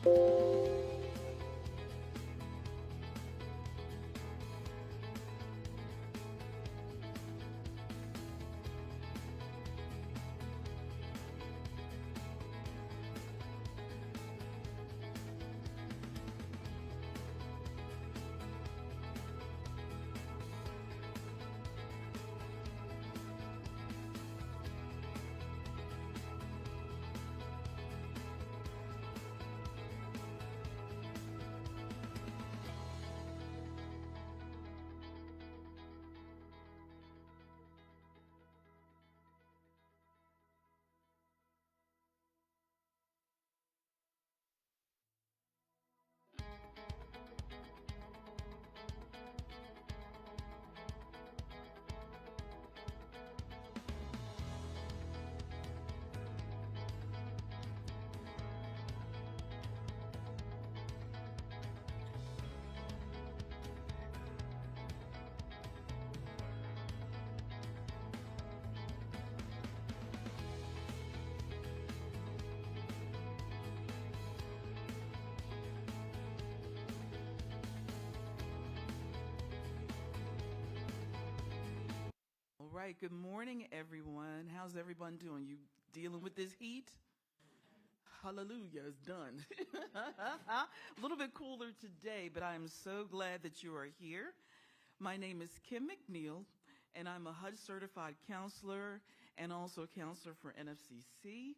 All right, good morning, everyone. How's everyone doing? You dealing with this heat? Hallelujah, it's done. A little bit cooler today, but I am so glad that you are here. My name is Kim McNeil, and I'm a HUD certified counselor and also a counselor for NFCC.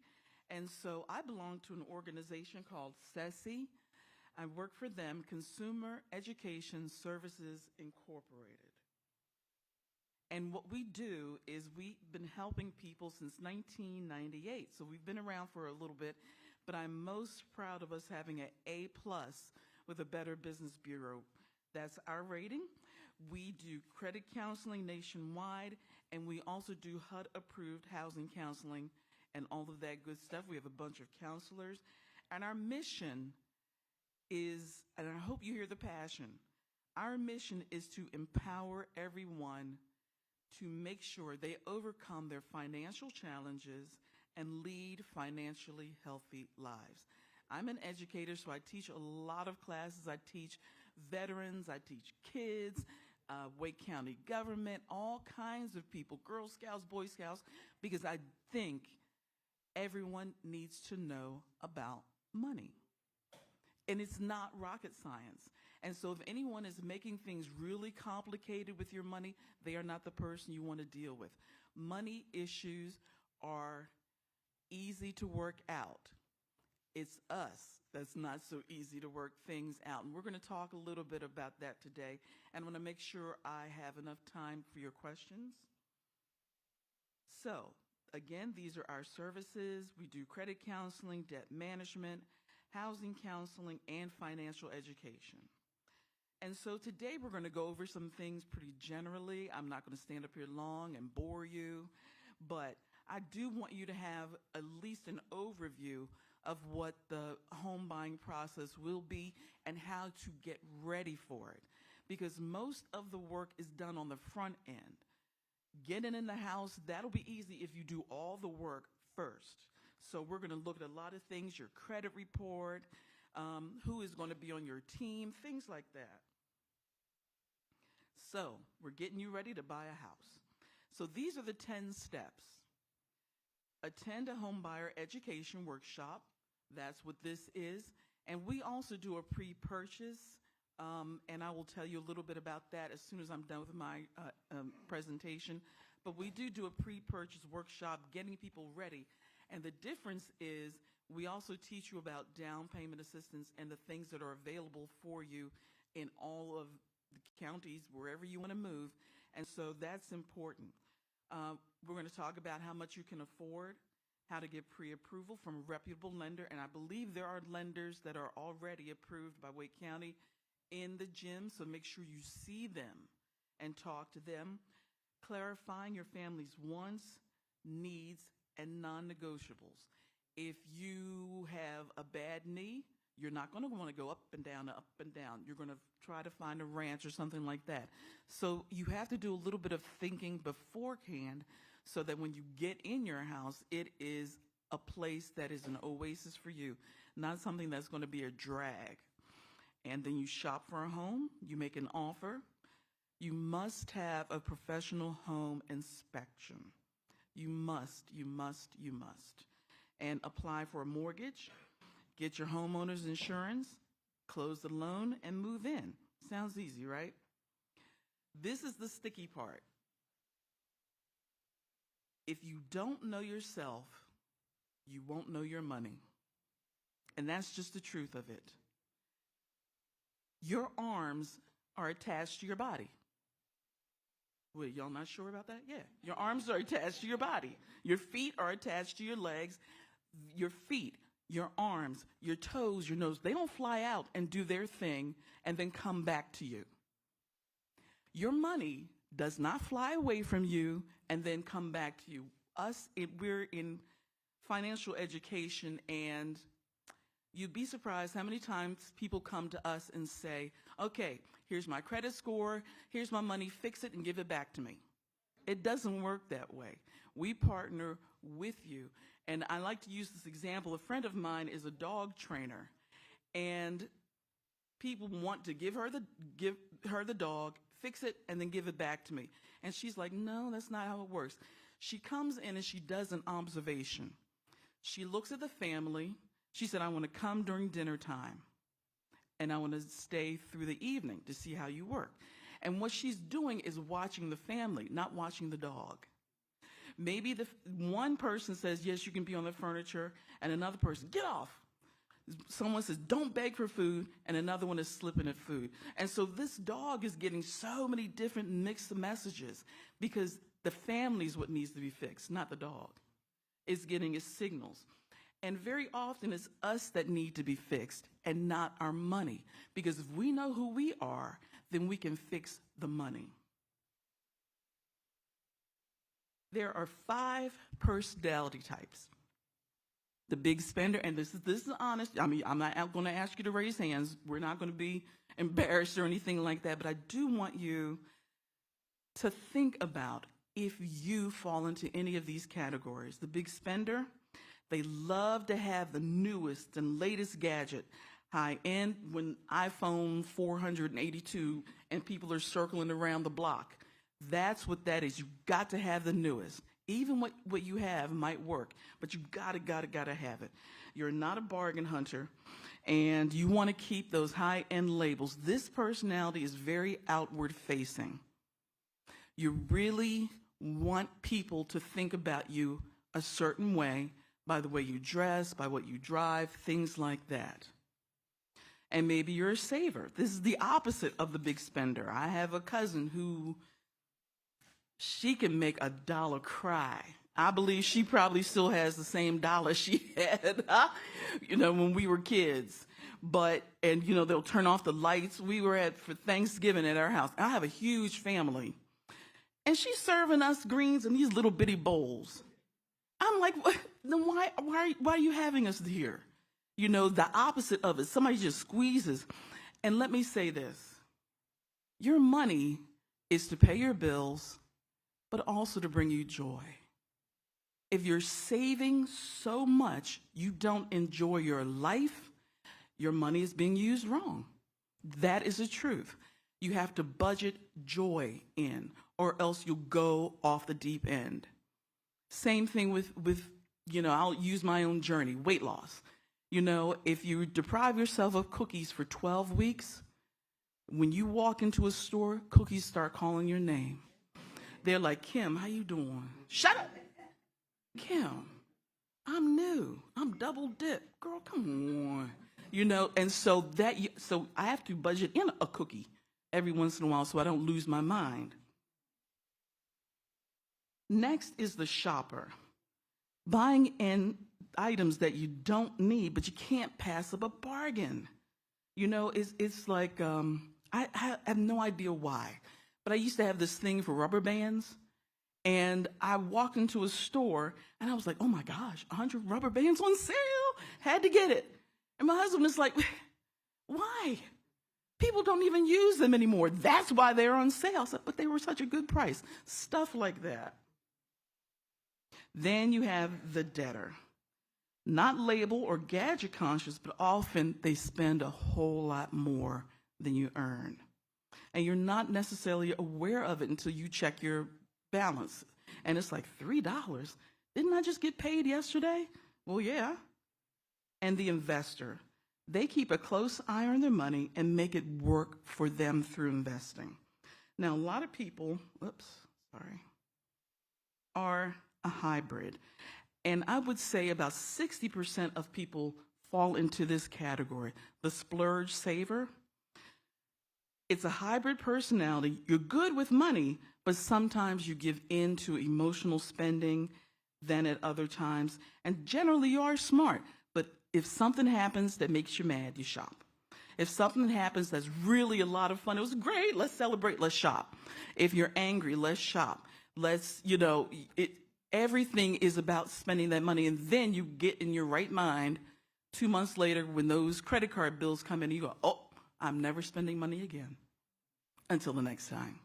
And so I belong to an organization called SESI. I work for them, Consumer Education Services Incorporated. And what we do is we've been helping people since 1998. So we've been around for a little bit, but I'm most proud of us having an A+ with a Better Business Bureau. That's our rating. We do credit counseling nationwide, and we also do HUD-approved housing counseling and all of that good stuff. We have a bunch of counselors. And our mission is, and I hope you hear the passion, our mission is to empower everyone to make sure they overcome their financial challenges and lead financially healthy lives. I'm an educator, so I teach a lot of classes. I teach veterans, I teach kids, Wake County government, all kinds of people, Girl Scouts, Boy Scouts, because I think everyone needs to know about money. And it's not rocket science. And so if anyone is making things really complicated with your money, they are not the person you want to deal with. Money issues are easy to work out. It's us that's not so easy to work things out. And we're going to talk a little bit about that today. And I'm going to make sure I have enough time for your questions. So, again, these are our services. We do credit counseling, debt management, housing counseling, and financial education. And so today we're going to go over some things pretty generally. I'm not going to stand up here long and bore you, but I do want you to have at least an overview of what the home buying process will be and how to get ready for it. Because most of the work is done on the front end. Getting in the house, that'll be easy if you do all the work first. So we're going to look at a lot of things, your credit report, who is going to be on your team, things like that. So we're getting you ready to buy a house. So these are the 10 steps. Attend a home buyer education workshop. That's what this is. And we also do a pre-purchase, and I will tell you a little bit about that as soon as I'm done with my presentation. But we do a pre-purchase workshop, getting people ready. And the difference is we also teach you about down payment assistance and the things that are available for you in all of the counties, wherever you want to move. And so that's important. We're going to talk about how much you can afford, how to get pre-approval from a reputable lender. And I believe there are lenders that are already approved by Wake County in the gym, so make sure you see them and talk to them. Clarifying your family's wants, needs, and non-negotiables. If you have a bad knee, you're not going to want to go up and down, up and down. You're going to try to find a ranch or something like that. So you have to do a little bit of thinking beforehand so that when you get in your house, it is a place that is an oasis for you, not something that's going to be a drag. And then you shop for a home, you make an offer. You must have a professional home inspection. You must. And apply for a mortgage, get your homeowner's insurance, close the loan, and move in. Sounds easy, right? This is the sticky part. If you don't know yourself, you won't know your money. And that's just the truth of it. Your arms are attached to your body. Wait, y'all not sure about that? Yeah. Your arms are attached to your body. Your feet are attached to your legs. Your feet, your arms, your toes, your nose, they don't fly out and do their thing and then come back to you. Your money does not fly away from you and then come back to you. We're in financial education, and you'd be surprised how many times people come to us and say, okay, here's my credit score, here's my money, fix it and give it back to me. It doesn't work that way. We partner with you. And I like to use this example. A friend of mine is a dog trainer, and people want to give her the dog, fix it, and then give it back to me. And she's like, no, that's not how it works. She comes in and she does an observation. She looks at the family. She said, I want to come during dinner time, and I want to stay through the evening to see how you work. And what she's doing is watching the family, not watching the dog. Maybe one person says, yes, you can be on the furniture, and another person, get off. Someone says, don't beg for food, and another one is slipping at food. And so this dog is getting so many different mixed messages because the family is what needs to be fixed, not the dog. It's getting its signals. And very often it's us that need to be fixed and not our money. Because if we know who we are, then we can fix the money. There are 5 personality types. The big spender, and this is honest. I mean, I'm not going to ask you to raise hands. We're not going to be embarrassed or anything like that. But I do want you to think about if you fall into any of these categories. The big spender, they love to have the newest and latest gadget, high end, when iPhone 482 and people are circling around the block. That's what that is. You've got to have the newest. Even what you have might work, but you gotta have it. You're not a bargain hunter, and you want to keep those high-end labels. This personality is very outward facing. You really want people to think about you a certain way by the way you dress, by what you drive, things like that. And maybe you're a saver. This is the opposite of the big spender. I have a cousin who, she can make a dollar cry. I believe she probably still has the same dollar she had, when we were kids. And they'll turn off the lights. We were for Thanksgiving at our house. I have a huge family. And she's serving us greens in these little bitty bowls. I'm like, what? Then why are you having us here? The opposite of it. Somebody just squeezes. And let me say this. Your money is to pay your bills, but also to bring you joy. If you're saving so much you don't enjoy your life, your money is being used wrong. That is the truth. You have to budget joy in, or else you'll go off the deep end. Same thing with I'll use my own journey, weight loss. If you deprive yourself of cookies for 12 weeks, when you walk into a store, cookies start calling your name. They're like, Kim, how you doing? Shut up. Kim, I'm new. I'm double dipped. Girl, come on. And so I have to budget in a cookie every once in a while so I don't lose my mind. Next is the shopper. Buying in items that you don't need, but you can't pass up a bargain. It's like, I have no idea why. But I used to have this thing for rubber bands, and I walked into a store, and I was like, oh my gosh, 100 rubber bands on sale? Had to get it. And my husband is like, why? People don't even use them anymore. That's why they're on sale. I said, but they were such a good price. Stuff like that. Then you have the debtor. not label or gadget conscious, but often they spend a whole lot more than you earn. And you're not necessarily aware of it until you check your balance. And it's like, $3? Didn't I just get paid yesterday? Well, yeah. And the investor, they keep a close eye on their money and make it work for them through investing. Now, a lot of people, are a hybrid. And I would say about 60% of people fall into this category. The splurge saver. It's a hybrid personality. You're good with money, but sometimes you give in to emotional spending than at other times. And generally, you are smart. But if something happens that makes you mad, you shop. If something happens that's really a lot of fun, it was great, let's celebrate, let's shop. If you're angry, let's shop. Everything is about spending that money. And then you get in your right mind 2 months later when those credit card bills come in and you go, oh, I'm never spending money again until the next time.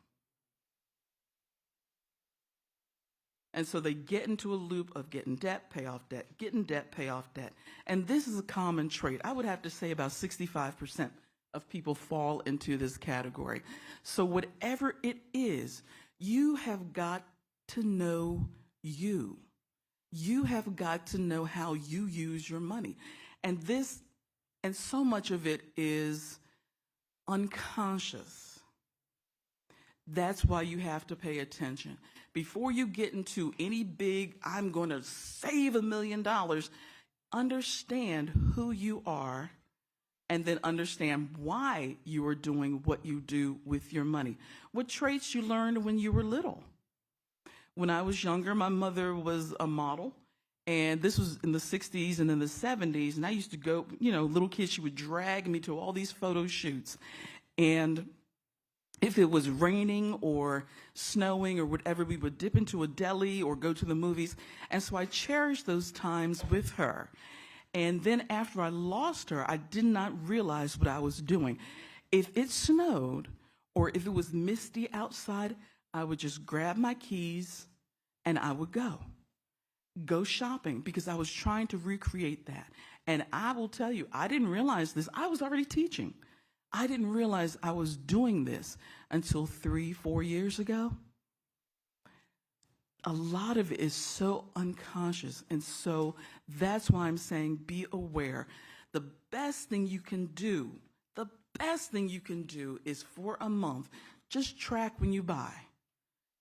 And so they get into a loop of getting debt, pay off debt, getting debt, pay off debt. And this is a common trait. I would have to say about 65% of people fall into this category. So whatever it is, you have got to know you. You have got to know how you use your money. And so much of it is unconscious. That's why you have to pay attention. Before you get into any big, I'm going to save $1 million, understand who you are and then understand why you are doing what you do with your money. What traits you learned when you were little. When I was younger, my mother was a model, and this was in the 60s and in the 70s, and I used to go, little kid, she would drag me to all these photo shoots. And if it was raining or snowing or whatever, we would dip into a deli or go to the movies. And so I cherished those times with her. And then after I lost her, I did not realize what I was doing. If it snowed or if it was misty outside, I would just grab my keys and I would go shopping because I was trying to recreate that. And I will tell you, I didn't realize this. I was already teaching. I didn't realize I was doing this until 3-4 years ago. A lot of it is so unconscious. And so that's why I'm saying be aware. The best thing you can do is for a month, just track when you buy.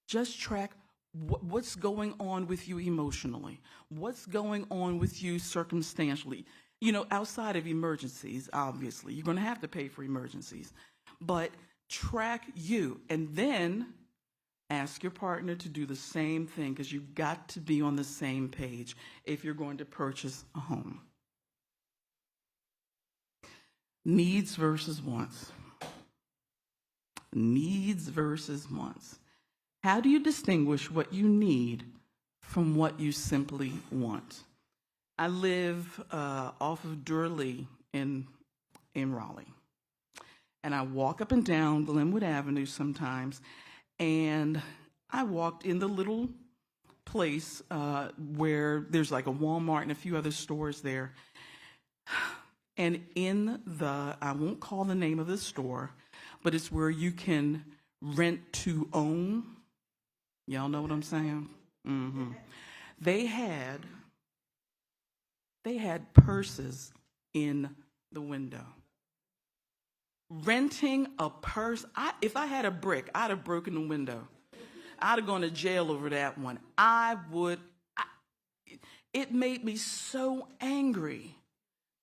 Just track what's going on with you emotionally, what's going on with you circumstantially. Outside of emergencies, obviously, you're going to have to pay for emergencies, but track you and then ask your partner to do the same thing because you've got to be on the same page if you're going to purchase a home. Needs versus wants. Needs versus wants. How do you distinguish what you need from what you simply want? I live off of Raleigh in Raleigh. And I walk up and down Glenwood Avenue sometimes. And I walked in the little place where there's like a Walmart and a few other stores there. And in I won't call the name of the store, but it's where you can rent to own. Y'all know what I'm saying? Mm-hmm. They had purses in the window. Renting a purse. If I had a brick, I'd have broken the window. I'd have gone to jail over that one. It made me so angry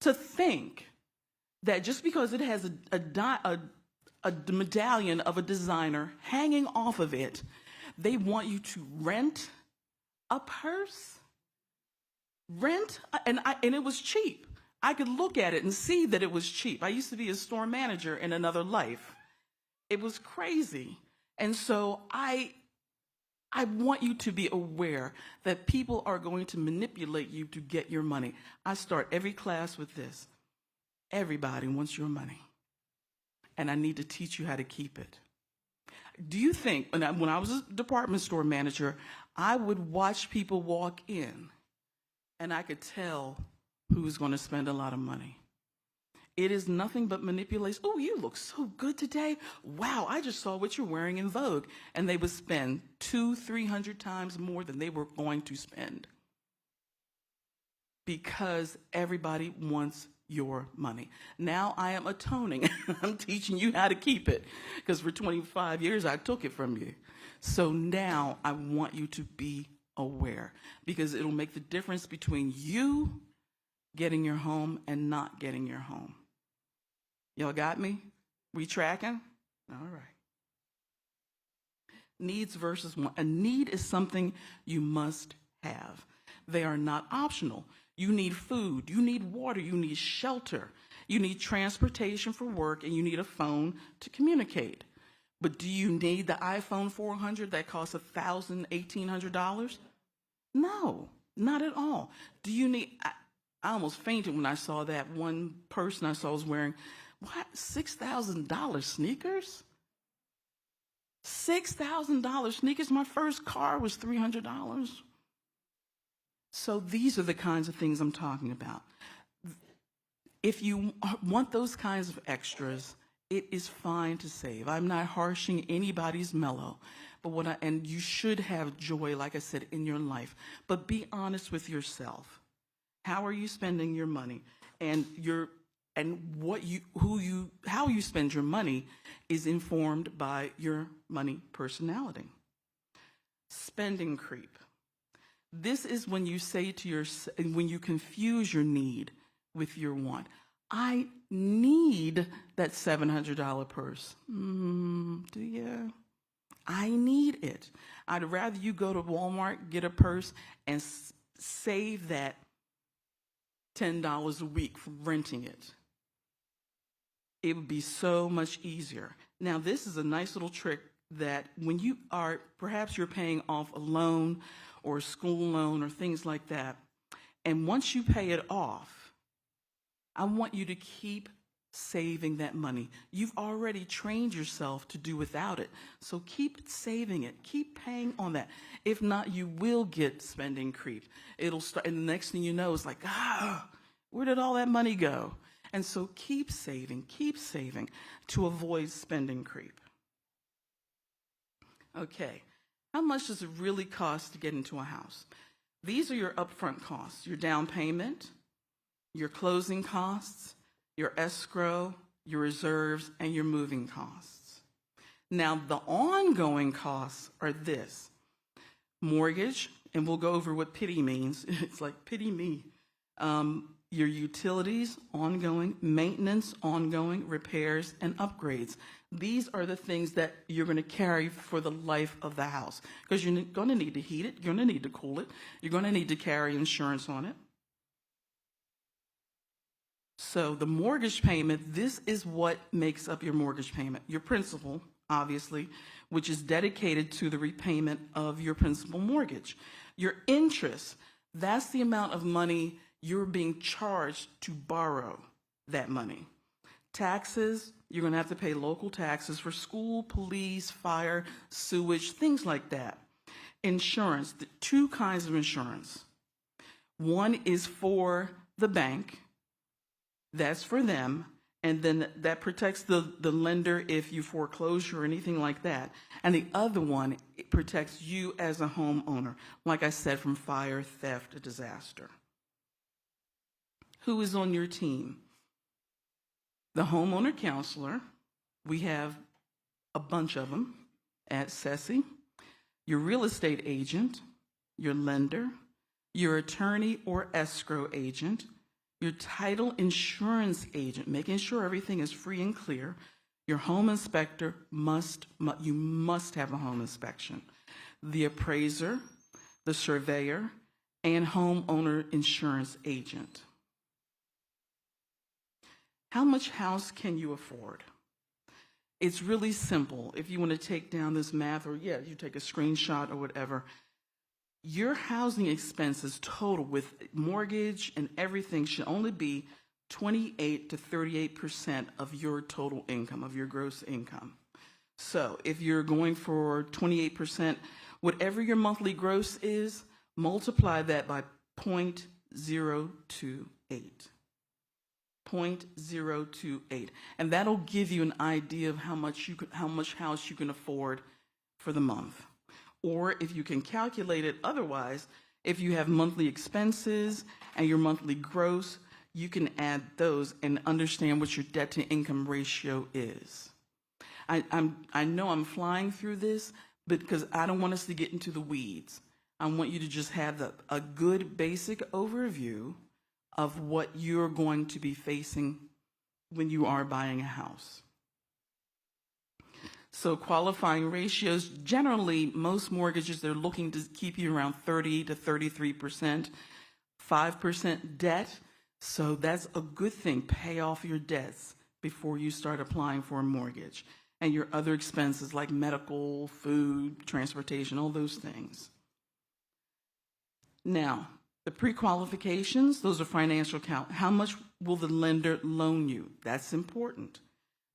to think that just because it has a medallion of a designer hanging off of it, they want you to rent a purse. And it was cheap. I could look at it and see that it was cheap. I used to be a store manager in another life. It was crazy. And so I want you to be aware that people are going to manipulate you to get your money. I start every class with this. Everybody wants your money. And I need to teach you how to keep it. Do you think, when I was a department store manager, I would watch people walk in and I could tell who's going to spend a lot of money. It is nothing but manipulation. Oh, you look so good today. Wow, I just saw what you're wearing in Vogue. And they would spend 200-300 times more than they were going to spend. Because everybody wants your money. Now I am atoning. I'm teaching you how to keep it. Because for 25 years I took it from you. So now I want you to be aware. Because it'll make the difference between you getting your home and not getting your home. Y'all got me? We tracking? All right. Needs versus want. A need is something you must have. They are not optional. You need food, you need water, you need shelter, you need transportation for work, and you need a phone to communicate. But do you need the iPhone 400 that costs $1,000, $1,800? No, not at all. Do you need, I almost fainted when I saw that one person I saw was wearing, what, $6,000 sneakers? $6,000 sneakers? My first car was $300. So these are the kinds of things I'm talking about. If you want those kinds of extras, it is fine to save. I'm not harshing anybody's mellow, but and you should have joy, like I said, in your life. But be honest with yourself. How are you spending your money? And how you spend your money is informed by your money personality. Spending creep. This is when you say to yourself, when you confuse your need with your want. I need that $700 purse. Do you? I need it. I'd rather you go to Walmart, get a purse, and save that $10 a week for renting it. It would be so much easier. Now, this is a nice little trick that when you are, perhaps you're paying off a loan or a school loan or things like that, and once you pay it off, I want you to keep saving that money. You've already trained yourself to do without it, so keep saving it. Keep paying on that. If not, you will get spending creep. It'll start, and the next thing you know, it's like, where did all that money go? And so keep saving to avoid spending creep. Okay, how much does it really cost to get into a house? These are your upfront costs, your down payment, your closing costs, your escrow, your reserves, and your moving costs. Now, the ongoing costs are this: mortgage, and we'll go over what pity means. It's like, pity me. Your utilities, ongoing, maintenance, ongoing, repairs, and upgrades. These are the things that you're going to carry for the life of the house, because you're going to need to heat it, you're going to need to cool it, you're going to need to carry insurance on it. So the mortgage payment, this is what makes up your mortgage payment. Your principal, obviously, which is dedicated to the repayment of your principal mortgage. Your interest, that's the amount of money you're being charged to borrow that money. Taxes, you're going to have to pay local taxes for school, police, fire, sewage, things like that. Insurance, the two kinds of insurance. One is for the bank, that's for them, and then that protects the lender if you foreclose or anything like that. And the other one, it protects you as a homeowner, like I said, from fire, theft, or disaster. Who is on your team? The homeowner counselor, we have a bunch of them at SESI, your real estate agent, your lender, your attorney or escrow agent, your title insurance agent, making sure everything is free and clear. Your home inspector you must have a home inspection. The appraiser, the surveyor, and homeowner insurance agent. How much house can you afford? It's really simple. If you want to take down this math, or you take a screenshot or whatever, your housing expenses total with mortgage and everything should only be 28 to 38% of your total income, of your gross income. So if you're going for 28%, whatever your monthly gross is, multiply that by 0.02 0.028. And that'll give you an idea of how much house you can afford for the month. Or if you can calculate it otherwise, if you have monthly expenses and your monthly gross, you can add those and understand what your debt to income ratio is. I know I'm flying through this because I don't want us to get into the weeds. I want you to just have a good basic overview of what you're going to be facing when you are buying a house. So qualifying ratios, generally most mortgages, they're looking to keep you around 30 to 33%, 5% debt. So that's a good thing. Pay off your debts before you start applying for a mortgage. And your other expenses like medical, food, transportation, all those things. Now, the pre-qualifications, those are financial count. How much will the lender loan you? That's important.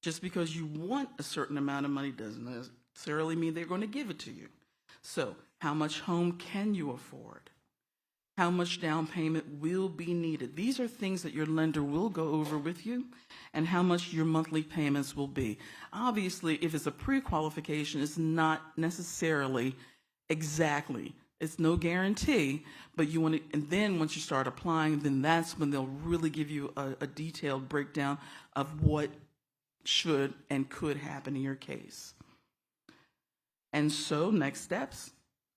Just because you want a certain amount of money doesn't necessarily mean they're going to give it to you. So, how much home can you afford? How much down payment will be needed? These are things that your lender will go over with you, and how much your monthly payments will be. Obviously, if it's a pre-qualification, it's not necessarily exactly. It's no guarantee, but you want to, and then once you start applying, then that's when they'll really give you a detailed breakdown of what should and could happen in your case. And so, next steps,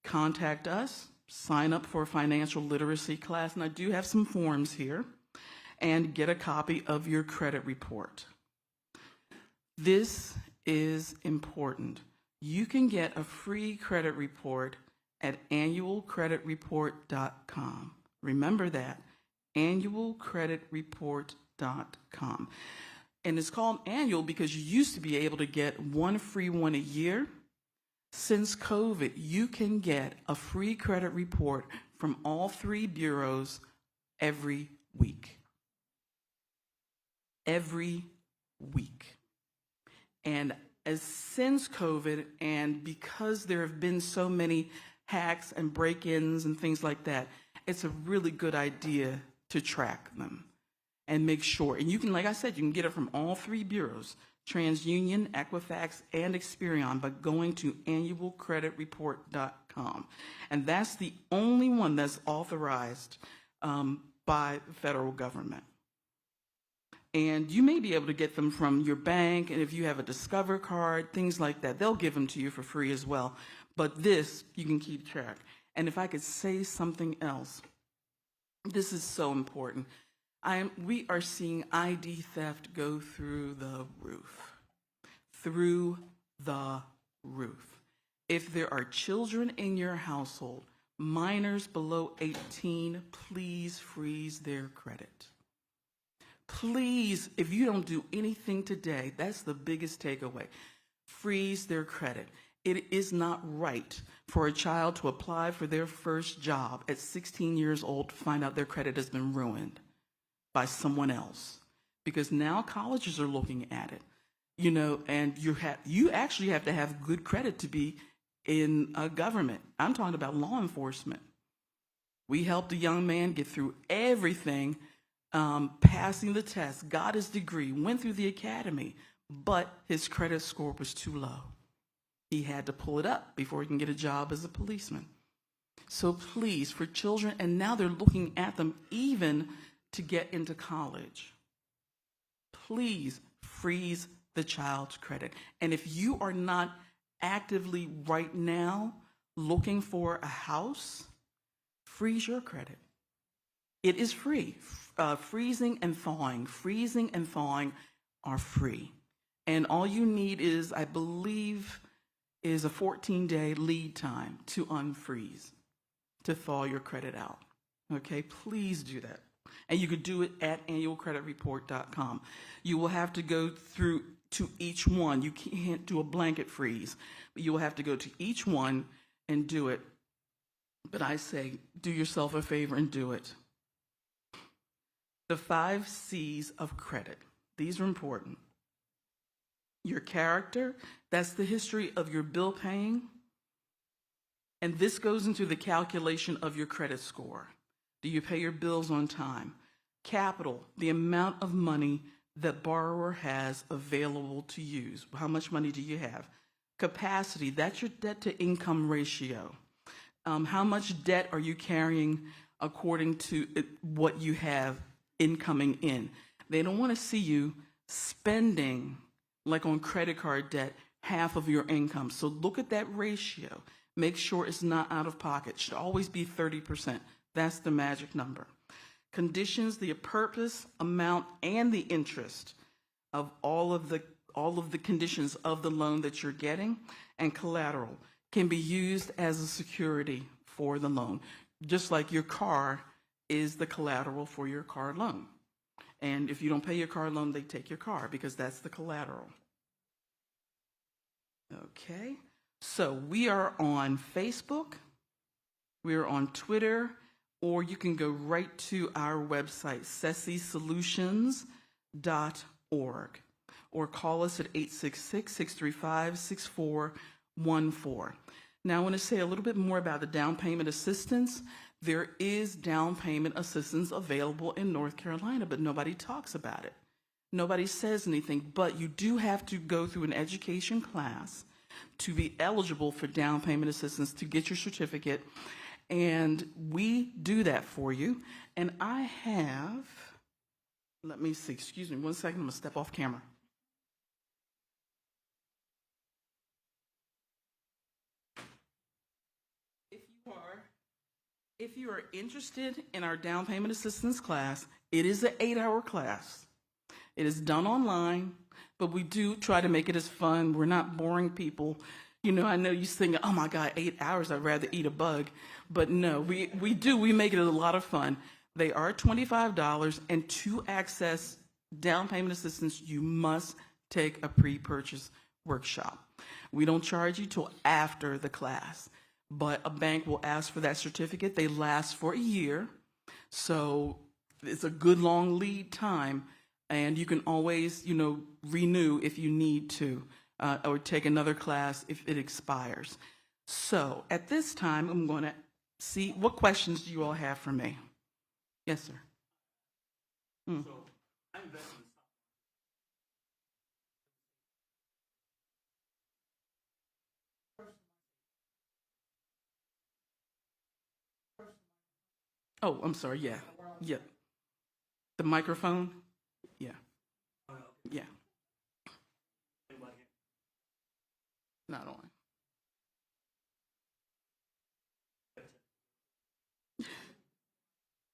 contact us, sign up for a financial literacy class, and I do have some forms here, and get a copy of your credit report. This is important. You can get a free credit report at annualcreditreport.com. Remember that, annualcreditreport.com. And it's called annual because you used to be able to get one free one a year. Since COVID, you can get a free credit report from all three bureaus every week. Every week. And since COVID, and because there have been so many hacks and break-ins and things like that, it's a really good idea to track them and make sure. And you can, like I said, you can get it from all three bureaus, TransUnion, Equifax, and Experian, by going to annualcreditreport.com. And that's the only one that's authorized by the federal government. And you may be able to get them from your bank, and if you have a Discover card, things like that, they'll give them to you for free as well. But this, you can keep track. And if I could say something else, this is so important. We are seeing ID theft go through the roof. Through the roof. If there are children in your household, minors below 18, please freeze their credit. Please, if you don't do anything today, that's the biggest takeaway. Freeze their credit. It is not right for a child to apply for their first job at 16 years old to find out their credit has been ruined by someone else. Because now colleges are looking at it, and you actually have to have good credit to be in government. I'm talking about law enforcement. We helped a young man get through everything, passing the test, got his degree, went through the academy, but his credit score was too low. He had to pull it up before he can get a job as a policeman. So please, for children, and now they're looking at them even to get into college, please freeze the child's credit. And if you are not actively right now looking for a house, freeze your credit. It is free. Freezing and thawing are free. And all you need is, I believe, is a 14-day lead time to unfreeze, to thaw your credit out. Okay, please do that. And you could do it at annualcreditreport.com. You will have to go through to each one. You can't do a blanket freeze, but you will have to go to each one and do it. But I say, do yourself a favor and do it. The 5 C's of credit. These are important. Your character, that's the history of your bill paying. And this goes into the calculation of your credit score. Do you pay your bills on time? Capital, the amount of money that borrower has available to use. How much money do you have? Capacity, that's your debt to income ratio. How much debt are you carrying according to what you have incoming in? They don't want to see you spending, like on credit card debt, half of your income. So look at that ratio. Make sure it's not out of pocket. It should always be 30%. That's the magic number. Conditions, the purpose, amount, and the interest of all of the conditions of the loan that you're getting, and collateral can be used as a security for the loan, just like your car is the collateral for your car loan. And if you don't pay your car loan, they take your car because that's the collateral. Okay, so we are on Facebook, we are on Twitter, or you can go right to our website, sesisolutions.org, or call us at 866-635-6414. Now, I want to say a little bit more about the down payment assistance. There is down payment assistance available in North Carolina, but nobody talks about it. Nobody says anything, but you do have to go through an education class to be eligible for down payment assistance to get your certificate. And we do that for you. And I have, let me see, excuse me 1 second, I'm gonna step off camera. If you are interested in our down payment assistance class, it is an 8-hour class. It is done online, but we do try to make it as fun. We're not boring people. You know, I know you think, oh my God, 8 hours, I'd rather eat a bug. But no, we make it a lot of fun. They are $25, and to access down payment assistance, you must take a pre-purchase workshop. We don't charge you till after the class, but a bank will ask for that certificate. They last for a year, so it's a good long lead time, and you can always, you know, renew if you need to. Or take another class if it expires. So at this time, I'm going to see what questions do you all have for me. Yes, sir. So I invest in Oh, I'm sorry. Yeah. Yeah. The microphone? Yeah. Yeah. Not on.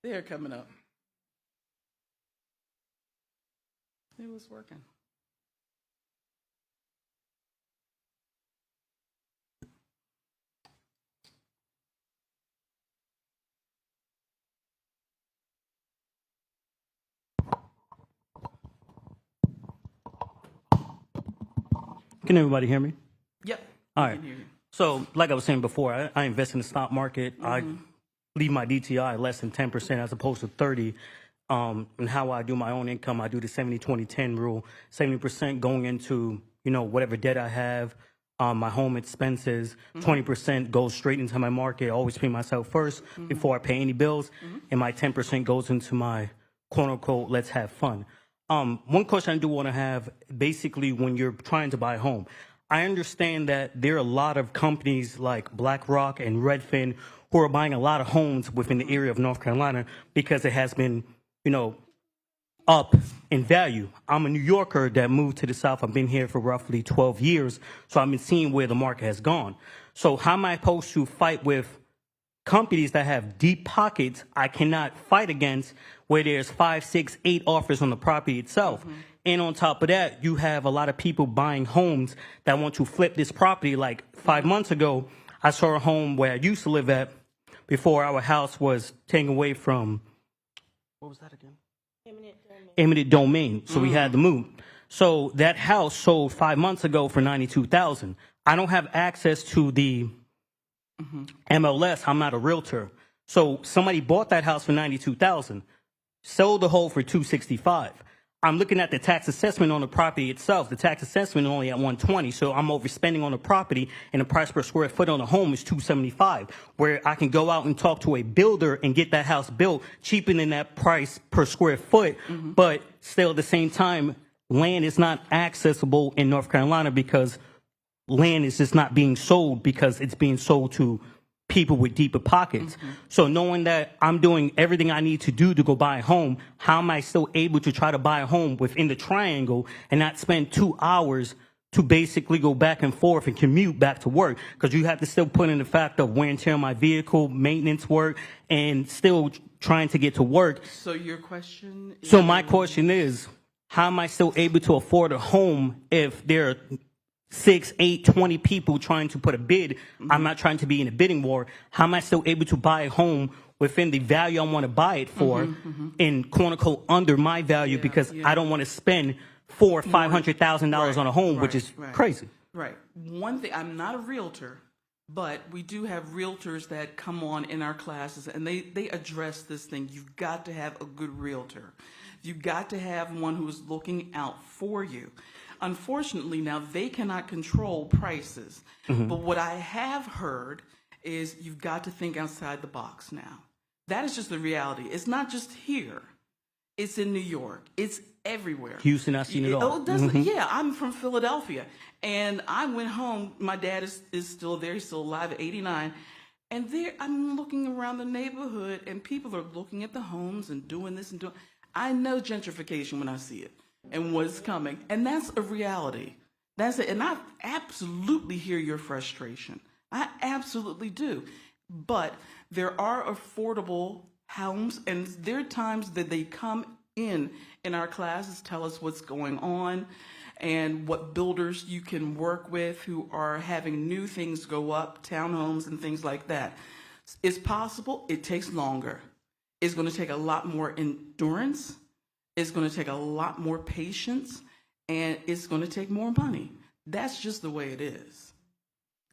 They're coming up. It was working. Can everybody hear me? Yep. All right. So, like I was saying before, I invest in the stock market. I leave my DTI less than 10% as opposed to 30. And how I do my own income, I do the 70-20-10 rule. 70% going into, you know, whatever debt I have, my home expenses. 20% goes straight into my market. I always pay myself first before I pay any bills. And my 10% goes into my quote-unquote, let's have fun. One question I do want to have, basically, when you're trying to buy a home, I understand that there are a lot of companies like BlackRock and Redfin who are buying a lot of homes within the area of North Carolina because it has been, you know, up in value. I'm a New Yorker that moved to the South. I've been here for roughly 12 years, so I've been seeing where the market has gone. So how am I supposed to fight with companies that have deep pockets I cannot fight against, where there's 5, 6, 8 offers on the property itself? And on top of that, you have a lot of people buying homes that want to flip this property. Like 5 months ago, I saw a home where I used to live at before our house was taken away from, what was that again? Eminent domain. So we had to move. So that house sold 5 months ago for $92,000. I don't have access to the MLS. I'm not a realtor. So somebody bought that house for $92,000, sold the whole for $265,000. I'm looking at the tax assessment on the property itself. The tax assessment is only at 120, so I'm overspending on the property, and the price per square foot on the home is 275. Where I can go out and talk to a builder and get that house built cheaper than that price per square foot, but still at the same time, land is not accessible in North Carolina because land is just not being sold because it's being sold to people with deeper pockets. So knowing that I'm doing everything I need to do to go buy a home, how am I still able to try to buy a home within the triangle and not spend 2 hours to basically go back and forth and commute back to work? Because you have to still put in the fact of wear and tear on my vehicle, maintenance work, and still trying to get to work. So your question is... So my question is, how am I still able to afford a home if there are 6, 8, 20 people trying to put a bid? I'm not trying to be in a bidding war. How am I still able to buy a home within the value I want to buy it for and quote unquote under my value because I don't want to spend $400,000 or $500,000 on a home, which is crazy. Right. One thing, I'm not a realtor, but we do have realtors that come on in our classes and they address this thing. You've got to have a good realtor. You've got to have one who is looking out for you. Unfortunately, now they cannot control prices. But what I have heard is you've got to think outside the box now. That is just the reality. It's not just here. It's in New York. It's everywhere. Houston, I've seen it all. Yeah, I'm from Philadelphia. And I went home. My dad is still there. He's still alive at 89. And there, I'm looking around the neighborhood, and people are looking at the homes and doing this and doing. I know gentrification when I see it and what's coming. And that's a reality. That's it. And I absolutely hear your frustration. I absolutely do. But there are affordable homes, and there are times that they come in our classes, tell us what's going on and what builders you can work with who are having new things go up, townhomes and things like that. It's possible. It takes longer. It's going to take a lot more endurance. It's going to take a lot more patience, and it's going to take more money. That's just the way it is.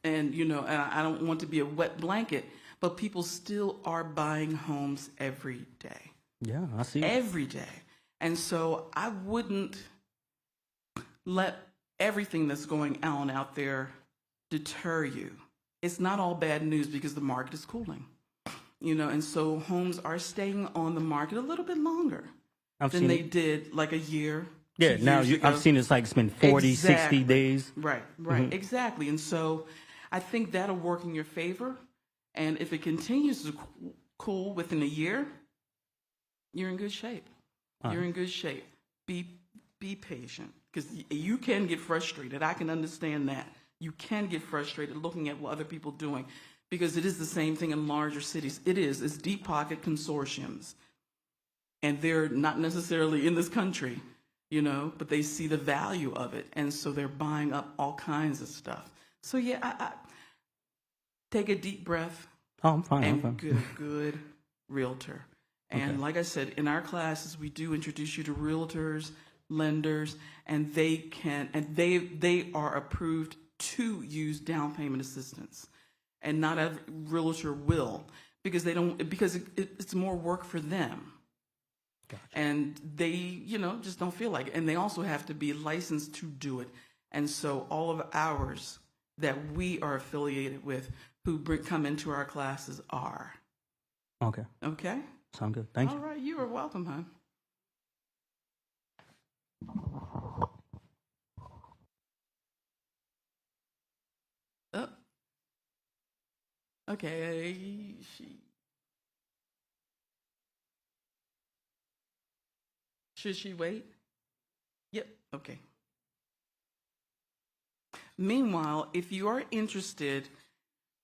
And, you know, I don't want to be a wet blanket, but people still are buying homes every day. Yeah, I see. Every day. And so I wouldn't let everything that's going on out there deter you. It's not all bad news because the market is cooling. You know, and so homes are staying on the market a little bit longer than they did like a year. Yeah, now I've seen it's like it's been 40, 60 days. Right, exactly. And so I think that'll work in your favor. And if it continues to cool within a year, you're in good shape. You're in good shape. Be patient, because you can get frustrated. I can understand that. You can get frustrated looking at what other people are doing, because it is the same thing in larger cities. It's deep pocket consortiums. And they're not necessarily in this country, you know, but they see the value of it. And so they're buying up all kinds of stuff. So yeah, I take a deep breath. Oh, I'm fine. And get a good realtor. And like I said, in our classes, we do introduce you to realtors, lenders, and they are approved to use down payment assistance. And not every realtor will, because it's more work for them. Gotcha. And they, you know, just don't feel like it. And they also have to be licensed to do it. And so all of ours that we are affiliated with who come into our classes are. Okay. Okay? Sound good. Thank you. All right. You are welcome, hon. Oh. Okay. Should she wait? Yep. Okay. Meanwhile, if you are interested,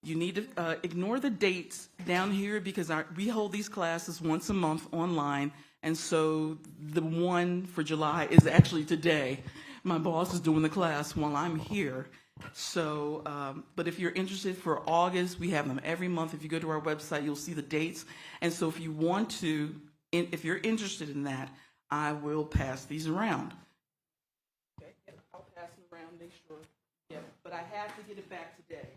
you need to ignore the dates down here, because we hold these classes once a month online. And so the one for July is actually today. My boss is doing the class while I'm here. So, but if you're interested for August, we have them every month. If you go to our website, you'll see the dates. And so if you want to, if you're interested in that, I will pass these around. Okay, yeah, I'll pass them around, make sure. Yeah, but I have to get it back today.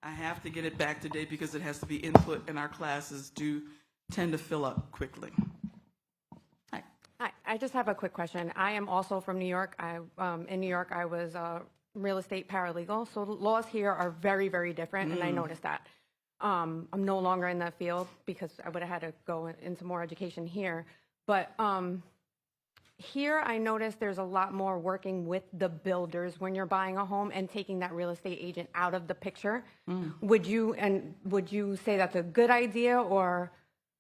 I have to get it back today because it has to be input, and our classes do tend to fill up quickly. Hi. Hi, I just have a quick question. I am also from New York. In New York, I was a real estate paralegal. So the laws here are very, very different, and I noticed that. I'm no longer in that field because I would have had to go into more education here. But here, I noticed there's a lot more working with the builders when you're buying a home and taking that real estate agent out of the picture. Would you say that's a good idea, or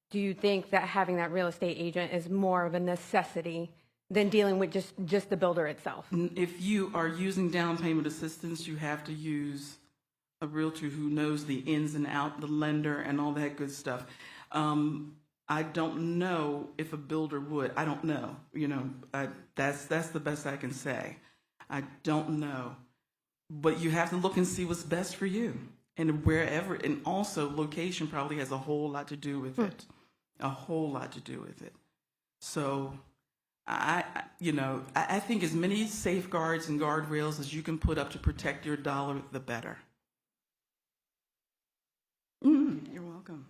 do you think that having that real estate agent is more of a necessity than dealing with just the builder itself? If you are using down payment assistance, you have to use a realtor who knows the ins and out, the lender, and all that good stuff. I don't know if a builder would. I don't know. That's the best I can say. I don't know, but you have to look and see what's best for you, and wherever. And also, location probably has a whole lot to do with it. A whole lot to do with it. So, I think as many safeguards and guardrails as you can put up to protect your dollar, the better. You're welcome.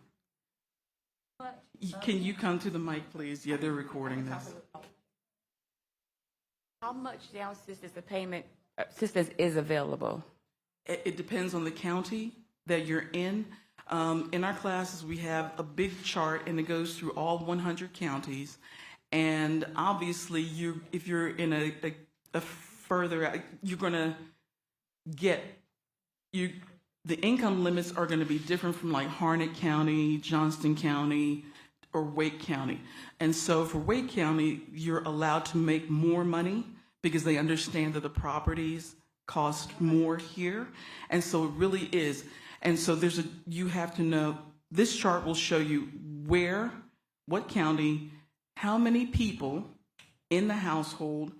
Can you come to the mic, please? Yeah, they're recording this. How much down payment assistance is available? It depends on the county that you're in. In our classes, we have a big chart, and it goes through all 100 counties. And obviously, if you're in a further, you're going to get the income limits are going to be different from like Harnett County, Johnston County, or Wake County. And so for Wake County, you're allowed to make more money because they understand that the properties cost more here. And so it really is. And so you have to know, this chart will show you what county, how many people in the household,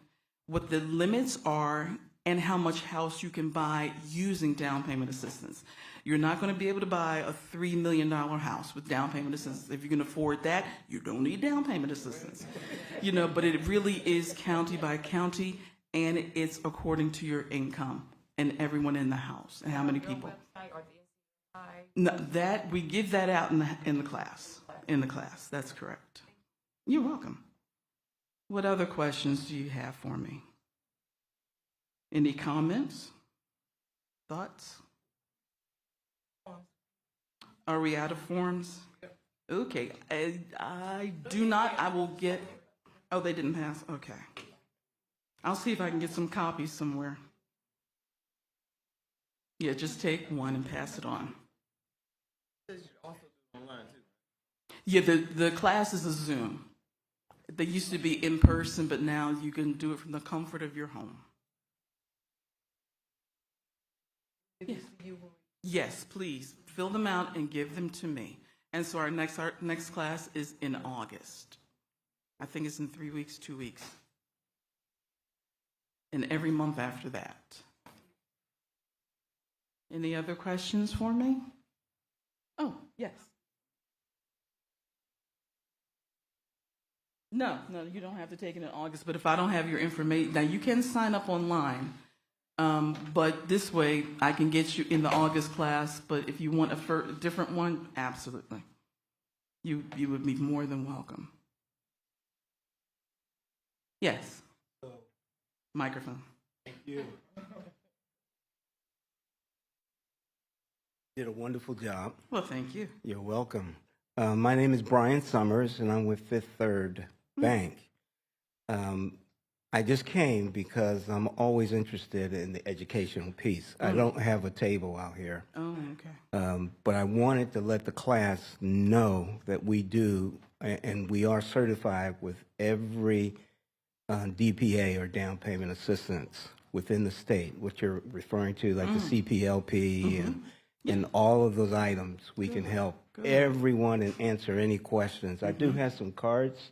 what the limits are, and how much house you can buy using down payment assistance. You're not going to be able to buy a $3 million house with down payment assistance. If you can afford that, you don't need down payment assistance. But it really is county by county, and it's according to your income and everyone in the house and how many people. No, that we give that out in the class. In the class, that's correct. You're welcome. What other questions do you have for me? Any comments? Thoughts? Are we out of forms? Okay, I do not. I will get. Oh, they didn't pass. Okay. I'll see if I can get some copies somewhere. Yeah, just take one and pass it on. Yeah, the class is a Zoom. They used to be in person, but now you can do it from the comfort of your home. Yes. Yes, please fill them out and give them to me. And so our next class is in August. I think it's in 3 weeks, 2 weeks, and every month after that. Any other questions for me? Oh, yes. No, you don't have to take it in August, but if I don't have your information, now you can sign up online, but this way I can get you in the August class, but if you want a different one, absolutely. You would be more than welcome. Yes. Microphone. Thank you. Did a wonderful job. Well, thank you. You're welcome. My name is Brian Summers, and I'm with Fifth Third Bank. I just came because I'm always interested in the educational piece. I don't have a table out here. Oh, okay. But I wanted to let the class know that we do, and we are certified with every DPA or down payment assistance within the state, what you're referring to, like the CPLP and all of those items. We can help everyone and answer any questions. I do have some cards.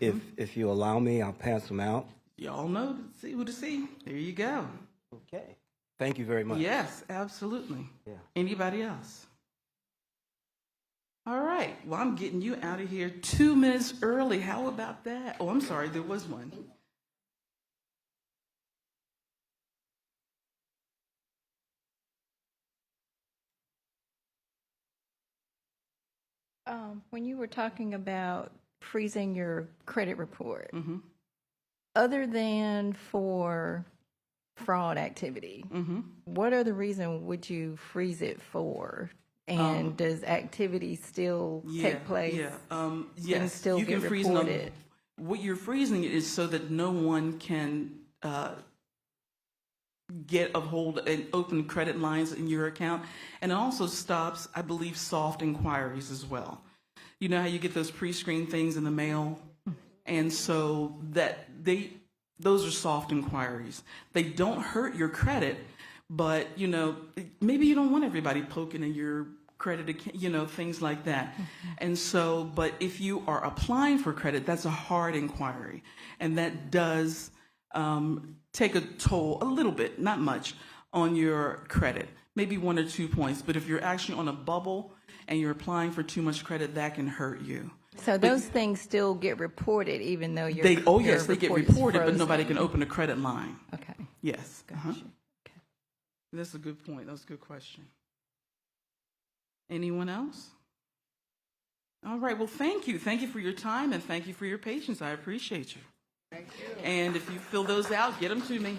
If you allow me, I'll pass them out. Y'all know who to see. There you go. Okay. Thank you very much. Yes, absolutely. Yeah. Anybody else? All right. Well, I'm getting you out of here 2 minutes early. How about that? Oh, I'm sorry. There was one. When you were talking about freezing your credit report, other than for fraud activity, what other reason would you freeze it for? And does activity still take place? Yeah. And Yes. still You get can freeze reported? what you're freezing is so that no one can get a hold and open credit lines in your account, and it also stops, I believe, soft inquiries as well. You know how you get those pre-screened things in the mail, and so those are soft inquiries. They don't hurt your credit, but maybe you don't want everybody poking in your credit account, things like that. And so, but if you are applying for credit, that's a hard inquiry, and that does take a toll a little bit, not much, on your credit, maybe 1 or 2 points. But if you're actually on a bubble and you're applying for too much credit, that can hurt you. So those things still get reported, even though They get report is reported, but frozen. nobody can open a credit line. Okay. Yes. Gotcha. Okay. That's a good point. That's a good question. Anyone else? All right. Well, thank you. Thank you for your time, and thank you for your patience. I appreciate you. Thank you. And if you fill those out, get them to me.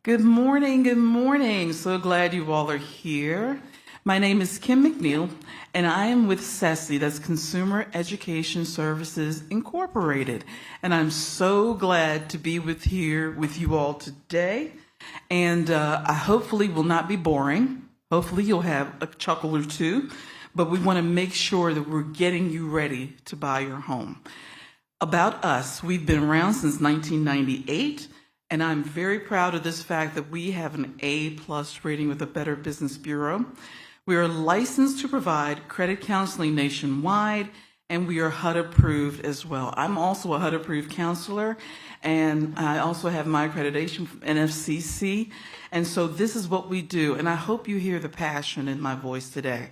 Good morning, good morning. So glad you all are here. My name is Kim McNeil, and I am with CESI, that's Consumer Education Services Incorporated. And I'm so glad to be here with you all today. And I hopefully will not be boring. Hopefully you'll have a chuckle or two. But we want to make sure that we're getting you ready to buy your home. About us, we've been around since 1998. And I'm very proud of this fact that we have an A+ rating with the Better Business Bureau. We are licensed to provide credit counseling nationwide, and we are HUD approved as well. I'm also a HUD approved counselor, and I also have my accreditation from NFCC. And so this is what we do, and I hope you hear the passion in my voice today.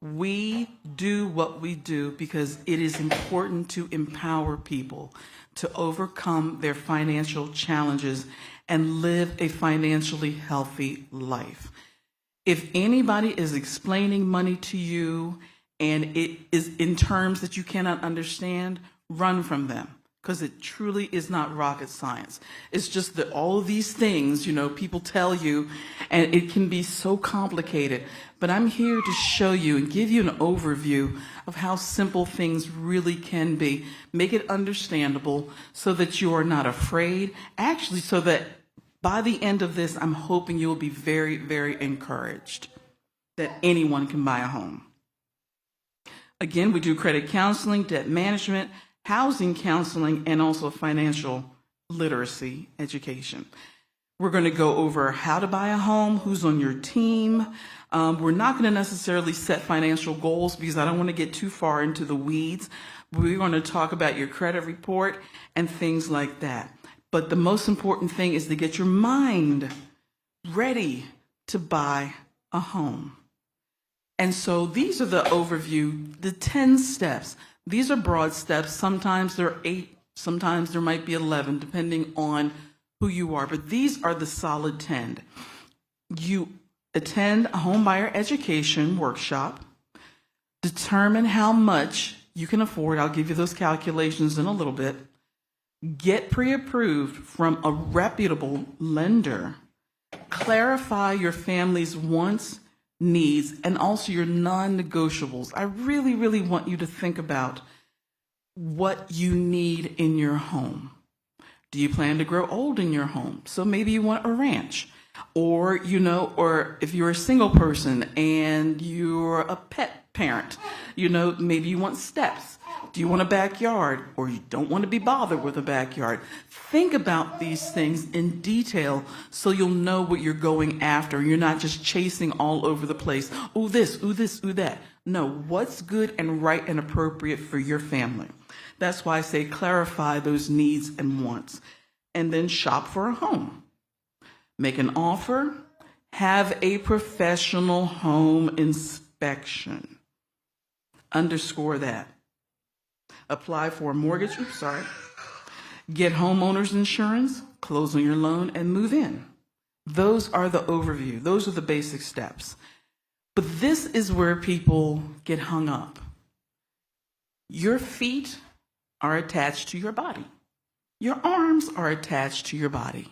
We do what we do because it is important to empower people to overcome their financial challenges and live a financially healthy life. If anybody is explaining money to you and it is in terms that you cannot understand, run from them, because it truly is not rocket science. It's just that all of these things, people tell you, and it can be so complicated. But I'm here to show you and give you an overview of how simple things really can be. Make it understandable so that you are not afraid. Actually, so that by the end of this, I'm hoping you'll be very, very encouraged that anyone can buy a home. Again, we do credit counseling, debt management, housing counseling, and also financial literacy education. We're going to go over how to buy a home, who's on your team. We're not going to necessarily set financial goals because I don't want to get too far into the weeds. We're going to talk about your credit report and things like that. But the most important thing is to get your mind ready to buy a home. And so these are the overview, the 10 steps. These are broad steps. Sometimes there are 8, sometimes there might be 11, depending on who you are. But these are the solid 10. You attend a home buyer education workshop. Determine how much you can afford. I'll give you those calculations in a little bit. Get pre-approved from a reputable lender. Clarify your family's wants, needs, and also your non-negotiables. I really, really want you to think about what you need in your home. Do you plan to grow old in your home? So maybe you want a ranch, or if you're a single person and you're a pet parent, maybe you want steps. Do you want a backyard, or you don't want to be bothered with a backyard? Think about these things in detail so you'll know what you're going after. You're not just chasing all over the place. Ooh, this, ooh, this, ooh, that. No, what's good and right and appropriate for your family? That's why I say clarify those needs and wants. And then shop for a home. Make an offer. Have a professional home inspection. Underscore that. Apply for a mortgage. Get homeowners insurance, close on your loan, and move in. Those are the overview. Those are the basic steps. But this is where people get hung up. Your feet are attached to your body. Your arms are attached to your body.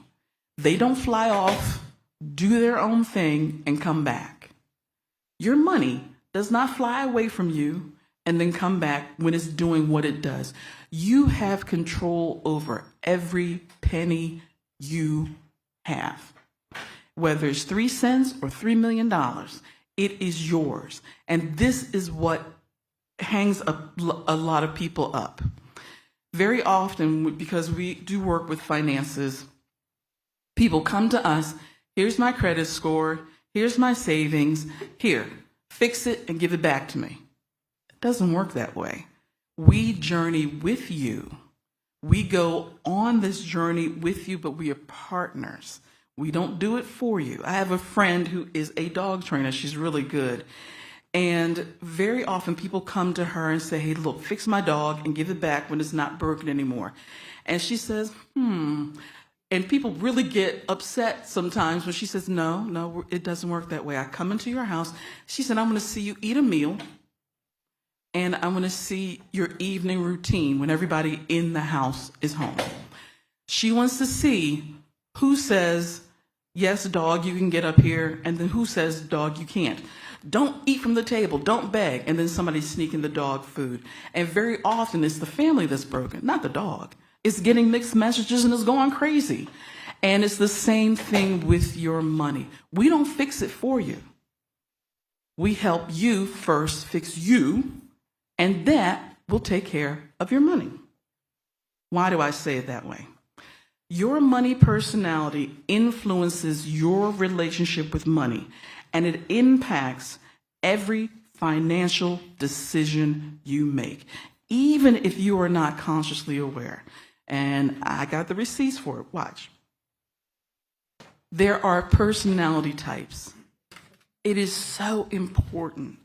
They don't fly off, do their own thing, and come back. Your money does not fly away from you and then come back when it's doing what it does. You have control over every penny you have. Whether it's 3 cents or $3 million, it is yours. And this is what hangs a lot of people up. Very often, because we do work with finances, people come to us, here's my credit score, here's my savings, here, fix it and give it back to me. It doesn't work that way. We journey with you. We go on this journey with you, but we are partners. We don't do it for you. I have a friend who is a dog trainer. She's really good. And very often people come to her and say, hey, look, fix my dog and give it back when it's not broken anymore. And she says, And people really get upset sometimes when she says, no, it doesn't work that way. I come into your house. She said, I'm going to see you eat a meal. And I'm going to see your evening routine when everybody in the house is home. She wants to see who says, yes, dog, you can get up here. And then who says, dog, you can't. Don't eat from the table. Don't beg. And then somebody's sneaking the dog food. And very often it's the family that's broken, not the dog. It's getting mixed messages and it's going crazy. And it's the same thing with your money. We don't fix it for you. We help you first fix you, and that will take care of your money. Why do I say it that way? Your money personality influences your relationship with money, and it impacts every financial decision you make, even if you are not consciously aware. And I got the receipts for it. Watch. There are personality types. It is so important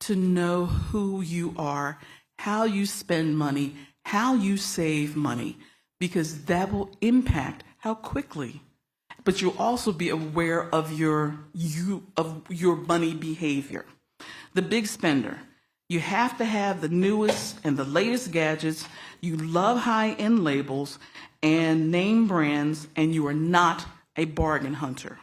to know who you are, how you spend money, how you save money, because that will impact how quickly. But you'll also be aware of your money behavior. The big spender. You have to have the newest and the latest gadgets. You love high-end labels and name brands, and you are not a bargain hunter.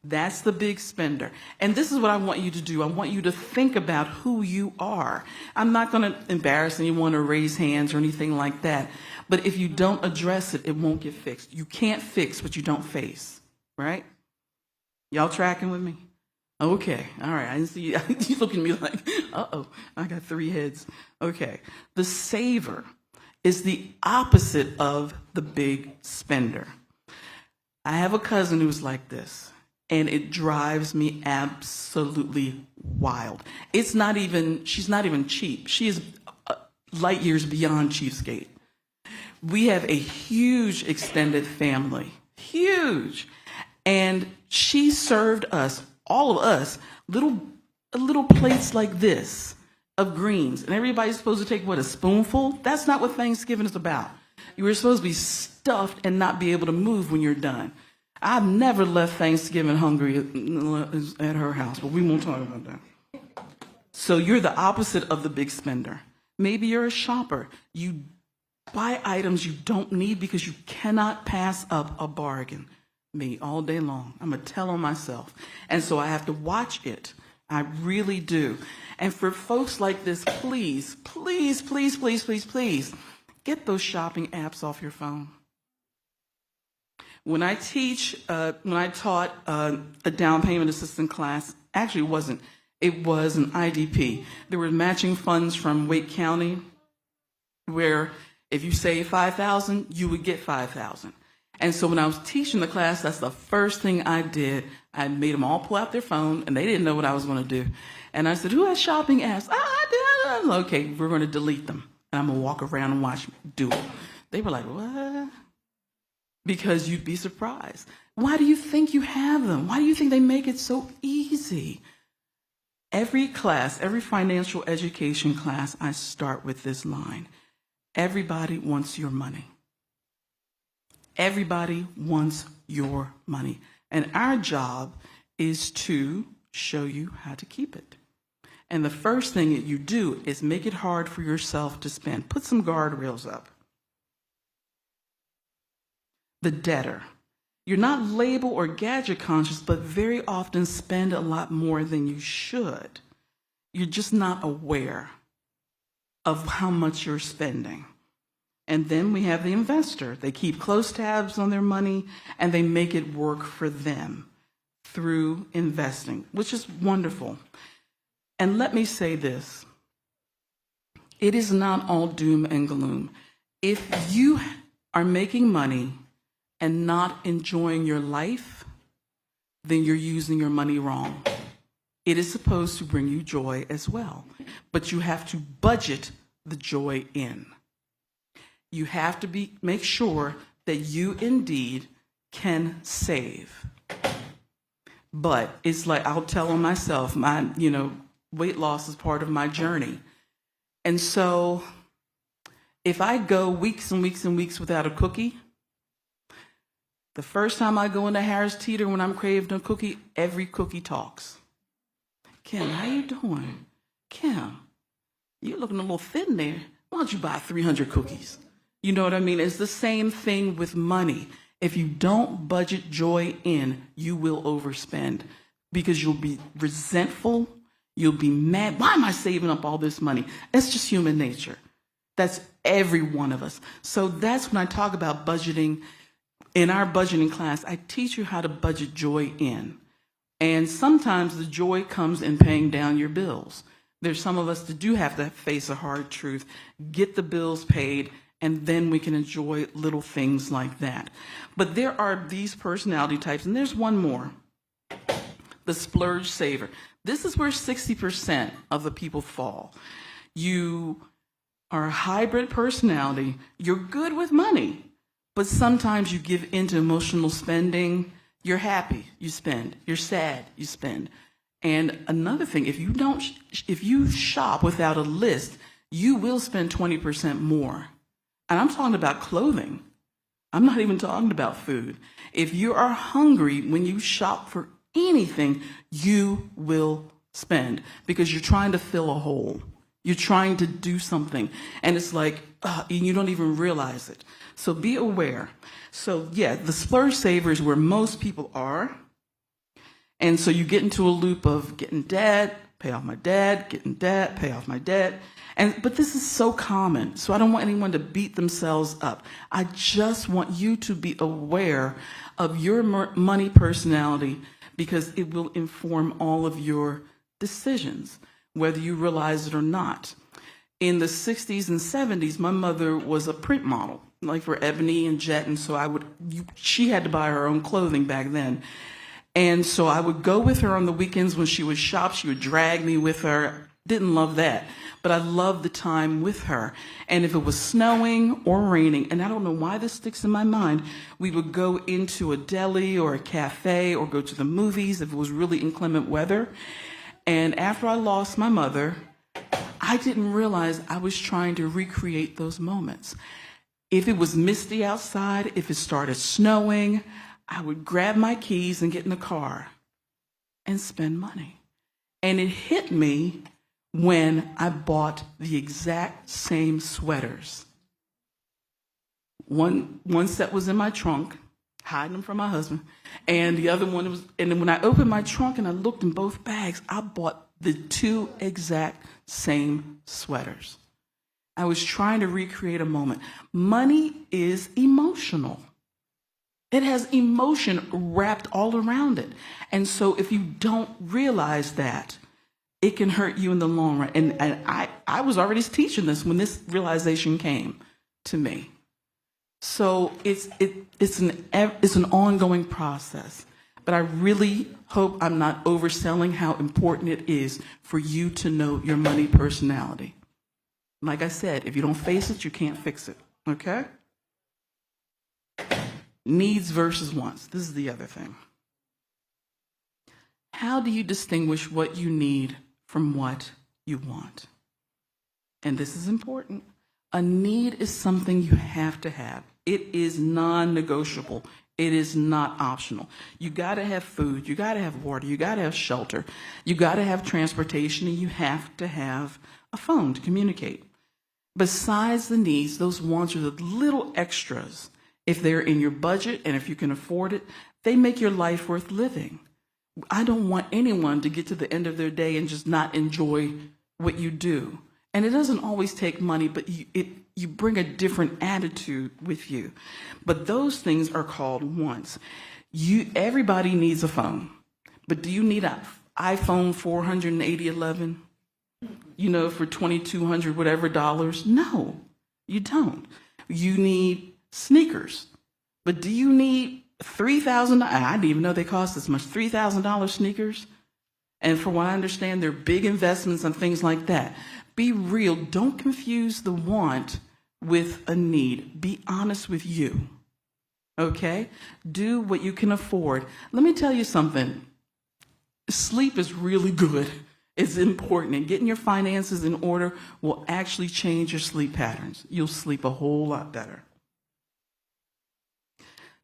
That's the big spender. And this is what I want you to do. I want you to think about who you are. I'm not going to embarrass anyone or raise hands or anything like that. But if you don't address it, it won't get fixed. You can't fix what you don't face, right? Y'all tracking with me? Okay, all right. I didn't see you. You looking at me like, uh-oh, I got 3 heads. Okay. The saver is the opposite of the big spender. I have a cousin who's like this, and it drives me absolutely wild. She's not even cheap. She is light years beyond cheapskate. We have a huge extended family, huge. And she served us, all of us, little plates like this of greens. And everybody's supposed to take, what, a spoonful? That's not what Thanksgiving is about. You were supposed to be stuffed and not be able to move when you're done. I've never left Thanksgiving hungry at her house, but we won't talk about that. So you're the opposite of the big spender. Maybe you're a shopper. You buy items you don't need because you cannot pass up a bargain. Me, all day long. I'm going to tell on myself. And so I have to watch it. I really do. And for folks like this, please, please, please, please, please, please, get those shopping apps off your phone. When I taught a down payment assistance class, actually it wasn't. It was an IDP. There were matching funds from Wake County where if you save $5,000, you would get $5,000. And so when I was teaching the class, that's the first thing I did. I made them all pull out their phone, and they didn't know what I was going to do. And I said, who has shopping apps? I did. Okay, we're going to delete them. And I'm going to walk around and watch them do it. They were like, what? Because you'd be surprised. Why do you think you have them? Why do you think they make it so easy? Every class, every financial education class, I start with this line. Everybody wants your money. Everybody wants your money. And our job is to show you how to keep it. And the first thing that you do is make it hard for yourself to spend. Put some guardrails up. The debtor. You're not label or gadget conscious, but very often spend a lot more than you should. You're just not aware of how much you're spending. And then we have the investor. They keep close tabs on their money and they make it work for them through investing, which is wonderful. And let me say this. It is not all doom and gloom. If you are making money and not enjoying your life, then you're using your money wrong. It is supposed to bring you joy as well, but you have to budget the joy in. You have to make sure that you indeed can save. But it's like, I'll tell on myself, my, weight loss is part of my journey. And so if I go weeks and weeks and weeks without a cookie, the first time I go into Harris Teeter when I'm craving a cookie, every cookie talks. Kim, how you doing? Kim, you're looking a little thin there. Why don't you buy 300 cookies? You know what I mean? It's the same thing with money. If you don't budget joy in, you will overspend because you'll be resentful. You'll be mad. Why am I saving up all this money? That's just human nature. That's every one of us. So that's when I talk about budgeting. In our budgeting class, I teach you how to budget joy in. And sometimes the joy comes in paying down your bills. There's some of us that do have to face a hard truth, get the bills paid, and then we can enjoy little things like that. But there are these personality types, and there's one more, the splurge saver. This is where 60% of the people fall. You are a hybrid personality. You're good with money, but sometimes you give into emotional spending. You're happy, you spend. You're sad, you spend. And another thing, if you shop without a list, you will spend 20% more. And I'm talking about clothing. I'm not even talking about food. If you are hungry when you shop for anything, you will spend because you're trying to fill a hole. You're trying to do something. And it's like, and you don't even realize it. So be aware. So yeah, the splurge saver is where most people are. And so you get into a loop of getting debt, pay off my debt, getting debt, pay off my debt. But this is so common. So I don't want anyone to beat themselves up. I just want you to be aware of your money personality because it will inform all of your decisions, whether you realize it or not. In the 60s and 70s, my mother was a print model, like for Ebony and Jet, and so she had to buy her own clothing back then. And so I would go with her on the weekends when she would shop. She would drag me with her. Didn't love that, but I loved the time with her. And if it was snowing or raining, and I don't know why this sticks in my mind, we would go into a deli or a cafe or go to the movies if it was really inclement weather. And after I lost my mother, I didn't realize I was trying to recreate those moments. If it was misty outside, if it started snowing, I would grab my keys and get in the car and spend money. And it hit me when I bought the exact same sweaters. One set was in my trunk, hiding them from my husband, and the other one was, and then when I opened my trunk and I looked in both bags, I bought the two exact same sweaters. I was trying to recreate a moment. Money is emotional. It has emotion wrapped all around it. And so if you don't realize that, it can hurt you in the long run. And I was already teaching this when this realization came to me. So it's an ongoing process. But I really hope I'm not overselling how important it is for you to know your money personality. Like I said, if you don't face it, you can't fix it. Okay? Needs versus wants. This is the other thing. How do you distinguish what you need from what you want? And this is important. A need is something you have to have. It is non-negotiable. It is not optional. You got to have food. You got to have water. You got to have shelter. You got to have transportation, and you have to have a phone to communicate. Besides the needs, those wants are the little extras. If they're in your budget and if you can afford it, they make your life worth living. I don't want anyone to get to the end of their day and just not enjoy what you do. And it doesn't always take money, but you bring a different attitude with you. But those things are called wants. Everybody needs a phone, but do you need an iPhone 48011? For $2,200 whatever dollars? No, you don't. You need sneakers, but do you need $3,000? I didn't even know they cost this much. $3,000 sneakers, and from what I understand, they're big investments and things like that. Be real. Don't confuse the want with a need. Be honest with you. Okay? Do what you can afford. Let me tell you something. Sleep is really good. It's important, and getting your finances in order will actually change your sleep patterns. You'll sleep a whole lot better.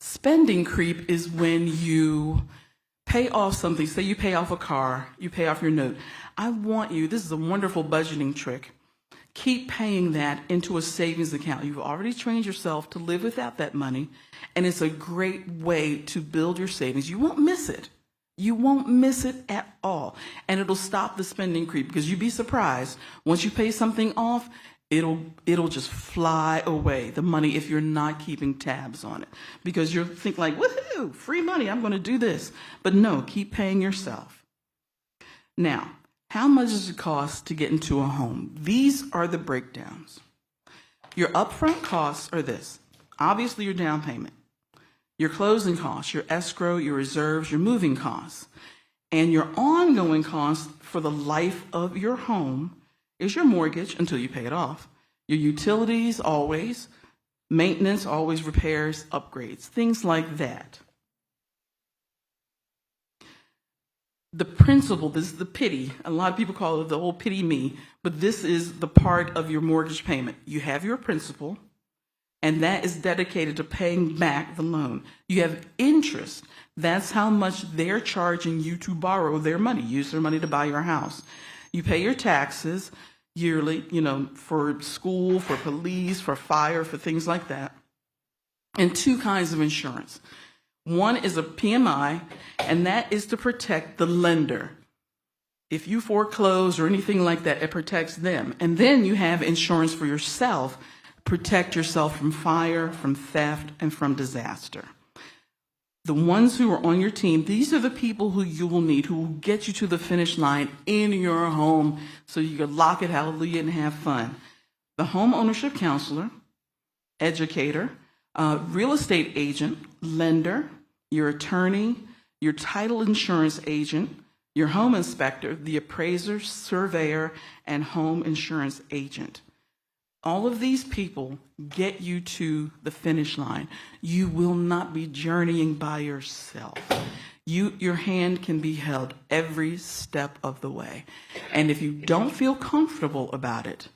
Spending creep is when you pay off something. Say you pay off a car, you pay off your note. I want you, this is a wonderful budgeting trick. Keep paying that into a savings account. You've already trained yourself to live without that money, and it's a great way to build your savings. You won't miss it. You won't miss it at all. And it'll stop the spending creep, because you'd be surprised. Once you pay something off, it'll just fly away, the money, if you're not keeping tabs on it. Because you'll think like, woohoo, free money, I'm going to do this. But no, keep paying yourself. Now, how much does it cost to get into a home? These are the breakdowns. Your upfront costs are this. Obviously, your down payment. Your closing costs, your escrow, your reserves, your moving costs. And your ongoing costs for the life of your home is your mortgage until you pay it off. Your utilities, always. Maintenance, always. Repairs, upgrades, things like that. The principal, this is the pity. A lot of people call it the whole pity me, but this is the part of your mortgage payment. You have your principal, and that is dedicated to paying back the loan. You have interest. That's how much they're charging you to borrow their money, use their money to buy your house. You pay your taxes yearly, for school, for police, for fire, for things like that. And two kinds of insurance. One is a PMI, and that is to protect the lender. If you foreclose or anything like that, it protects them. And then you have insurance for yourself. Protect yourself from fire, from theft, and from disaster. The ones who are on your team, these are the people who you will need, who will get you to the finish line in your home so you can lock it, hallelujah, and have fun. The home ownership counselor, educator, real estate agent, lender, your attorney, your title insurance agent, your home inspector, the appraiser, surveyor, and home insurance agent. All of these people get you to the finish line. You will not be journeying by yourself. Your hand can be held every step of the way. And if you don't feel comfortable about it,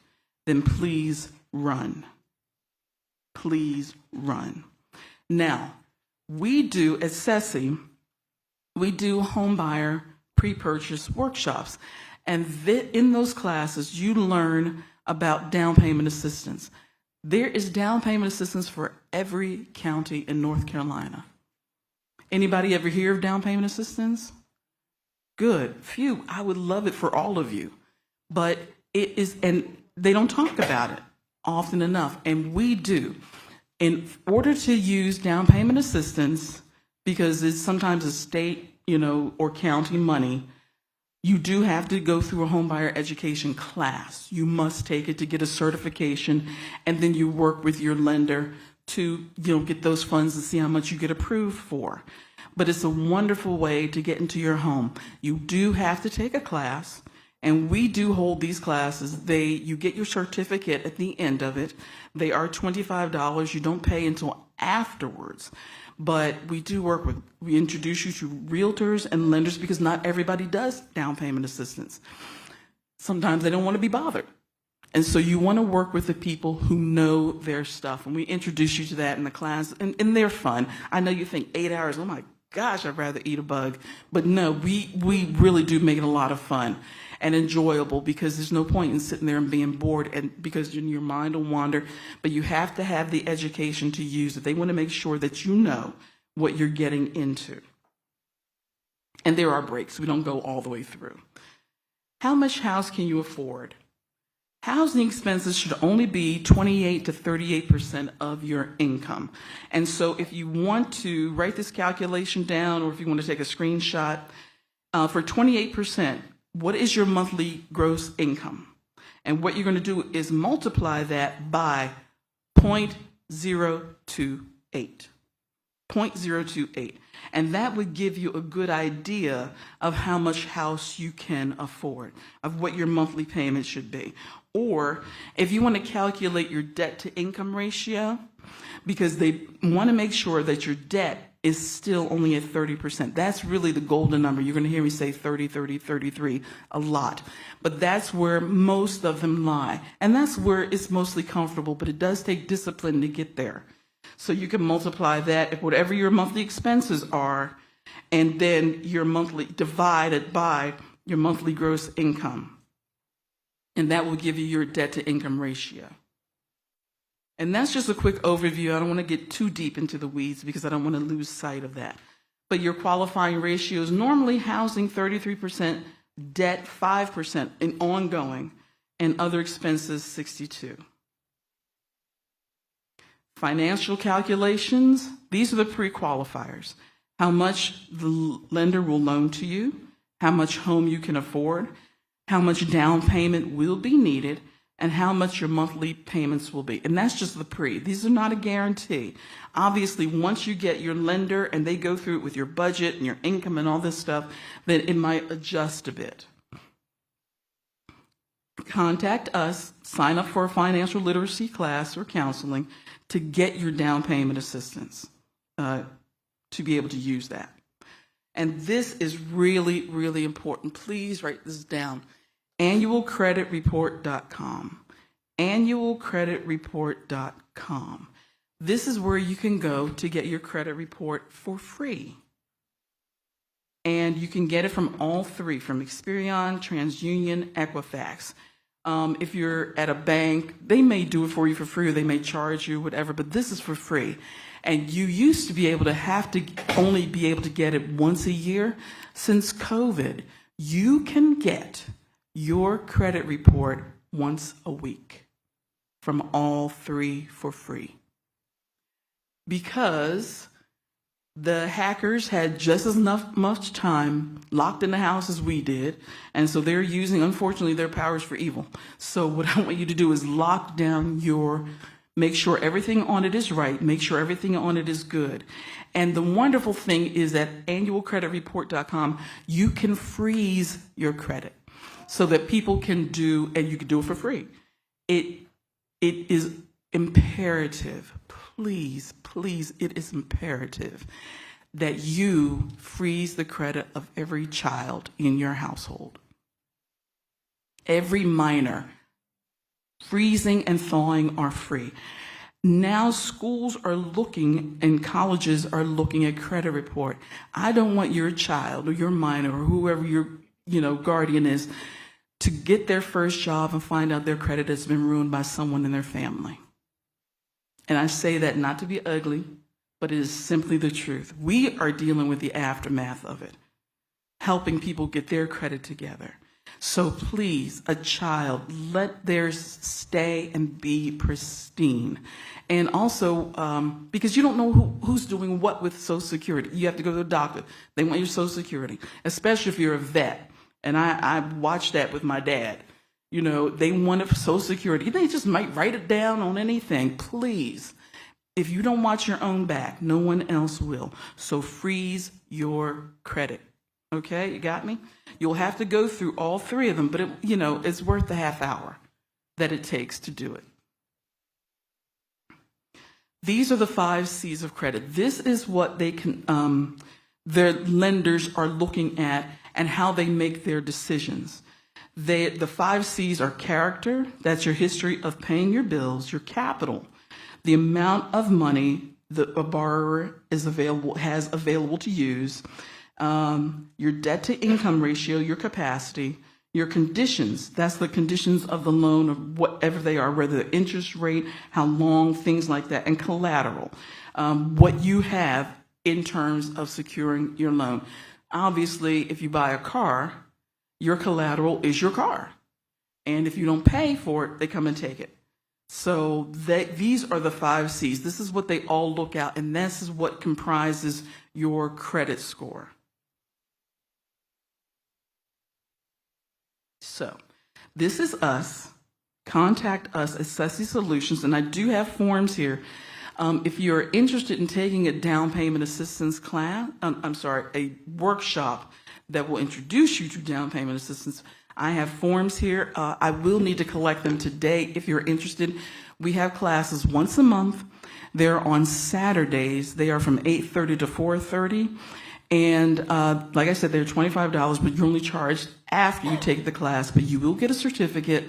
then please run. Please run. Now, we do, at SESI, we do home buyer pre-purchase workshops. And in those classes, you learn about down payment assistance. There is down payment assistance for every county in North Carolina. Anybody ever hear of down payment assistance? Good. Phew, I would love it for all of you. But it is, and they don't talk about it often enough, and we do. In order to use down payment assistance, because it's sometimes a state, or county money, you do have to go through a homebuyer education class. You must take it to get a certification, and then you work with your lender to, get those funds and see how much you get approved for. But it's a wonderful way to get into your home. You do have to take a class, and we do hold these classes. You get your certificate at the end of it. They are $25. You don't pay until afterwards. But we introduce you to realtors and lenders, because not everybody does down payment assistance. Sometimes they don't want to be bothered. And so you want to work with the people who know their stuff. And we introduce you to that in the class, and they're fun. I know you think 8 hours, oh my gosh, I'd rather eat a bug. But no, we really do make it a lot of fun and enjoyable, because there's no point in sitting there and being bored, and because your mind will wander. But you have to have the education to use it. They want to make sure that you know what you're getting into. And there are breaks. We don't go all the way through. How much house can you afford? Housing expenses should only be 28 to 38% of your income. And so if you want to write this calculation down, or if you want to take a screenshot, for 28%, what is your monthly gross income? And what you're going to do is multiply that by 0.028. 0.028. And that would give you a good idea of how much house you can afford, of what your monthly payment should be. Or if you want to calculate your debt to income ratio, because they want to make sure that your debt is still only at 30%. That's really the golden number. You're going to hear me say 30, 30, 33 a lot. But that's where most of them lie. And that's where it's mostly comfortable, but it does take discipline to get there. So you can multiply that at whatever your monthly expenses are, and then your monthly divided by your monthly gross income. And that will give you your debt to income ratio. And that's just a quick overview. I don't want to get too deep into the weeds because I don't want to lose sight of that. But your qualifying ratios, normally housing 33%, debt 5% in ongoing, and other expenses 62%. Financial calculations, these are the pre-qualifiers. How much the lender will loan to you, how much home you can afford, how much down payment will be needed, and how much your monthly payments will be. And that's just the pre. These are not a guarantee. Obviously, once you get your lender and they go through it with your budget and your income and all this stuff, then it might adjust a bit. Contact us, sign up for a financial literacy class or counseling to get your down payment assistance, to be able to use that. And this is really, really important. Please write this down. Annualcreditreport.com. Annualcreditreport.com. This is where you can go to get your credit report for free. And you can get it from all three, from Experian, TransUnion, Equifax. If you're at a bank, they may do it for you for free, or they may charge you, whatever, but this is for free. And you used to be able to only be able to get it once a year. Since COVID, you can get your credit report once a week from all three for free. Because the hackers had just as much time locked in the house as we did, and so they're using, unfortunately, their powers for evil. So what I want you to do is lock down make sure everything on it is right, make sure everything on it is good. And the wonderful thing is that annualcreditreport.com, you can freeze your credit so that people can do, and you can do it for free. It is imperative. Please, it is imperative that you freeze the credit of every child in your household. Every minor. Freezing and thawing are free. Now schools are looking and colleges are looking at credit report. I don't want your child or your minor or whoever your guardian is to get their first job and find out their credit has been ruined by someone in their family. And I say that not to be ugly, but it is simply the truth. We are dealing with the aftermath of it, helping people get their credit together. So please, a child, let theirs stay and be pristine. And also, because you don't know who's doing what with Social Security. You have to go to the doctor. They want your Social Security, especially if you're a vet. And I watched that with my dad. They want Social Security. They just might write it down on anything. Please, if you don't watch your own back, no one else will. So freeze your credit. Okay, you got me? You'll have to go through all three of them, but it's worth the half hour that it takes to do it. These are the 5 C's of credit. This is what they can, their lenders are looking at and how they make their decisions. The 5 C's are character, that's your history of paying your bills, your capital, the amount of money that a borrower has available to use, your debt to income ratio, your capacity, your conditions, that's the conditions of the loan of whatever they are, whether the interest rate, how long, things like that, and collateral, what you have in terms of securing your loan. obviously, if you buy a car, your collateral is your car. And if you don't pay for it, they come and take it. So these are the 5 C's. This is what they all look at, and this is what comprises your credit score. So this is us. Contact us at Ceci Solutions, and I do have forms here. If you're interested in taking a down payment assistance class, a workshop that will introduce you to down payment assistance, I have forms here. I will need to collect them today if you're interested. We have classes once a month. They're on Saturdays. They are from 8:30 to 4:30. And like I said, they're $25, but you're only charged after you take the class. But you will get a certificate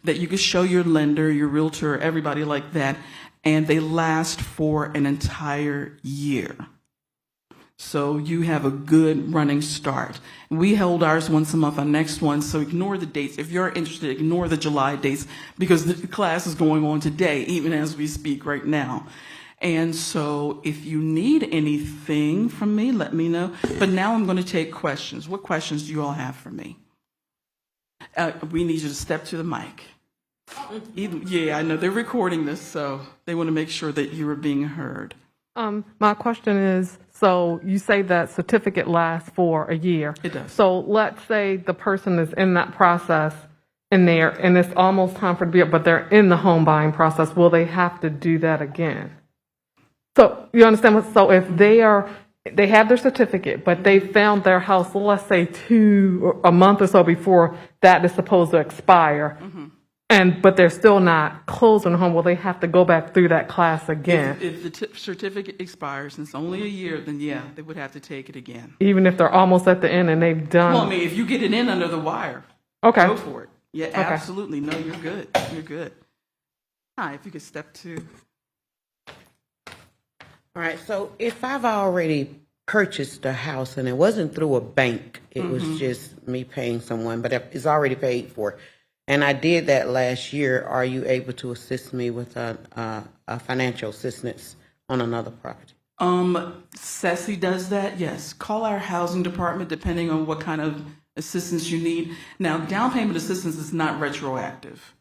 that you can show your lender, your realtor, everybody like that. And they last for an entire year. So you have a good running start. We hold ours once a month, our next one, so ignore the dates. If you're interested, ignore the July dates because the class is going on today, even as we speak right now. And so if you need anything from me, let me know. But now I'm going to take questions. What questions do you all have for me? We need you to step to the mic. Yeah, I know they're recording this, so they want to make sure that you are being heard. My question is, so you say that certificate lasts for a year. It does. So let's say the person is in that process in there and it's almost time for the be, but they're in the home buying process. Will they have to do that again? So you understand what, so if they have their certificate, but they found their house, let's say a month or so before that is supposed to expire. Mm-hmm. But they're still not closing the home. Will they have to go back through that class again? If the certificate expires and it's only a year, then yeah, they would have to take it again. Even if they're almost at the end and they've done. Well, I mean, if you get it in under the wire, okay, go for it. Yeah, okay. Absolutely. No, you're good. You're good. Hi, if you could step to. All right. So if I've already purchased a house and it wasn't through a bank, it was just me paying someone, but it's already paid for. And I did that last year. Are you able to assist me with a financial assistance on another property? Ceci does that, yes. Call our housing department depending on what kind of assistance you need. Now, down payment assistance is not retroactive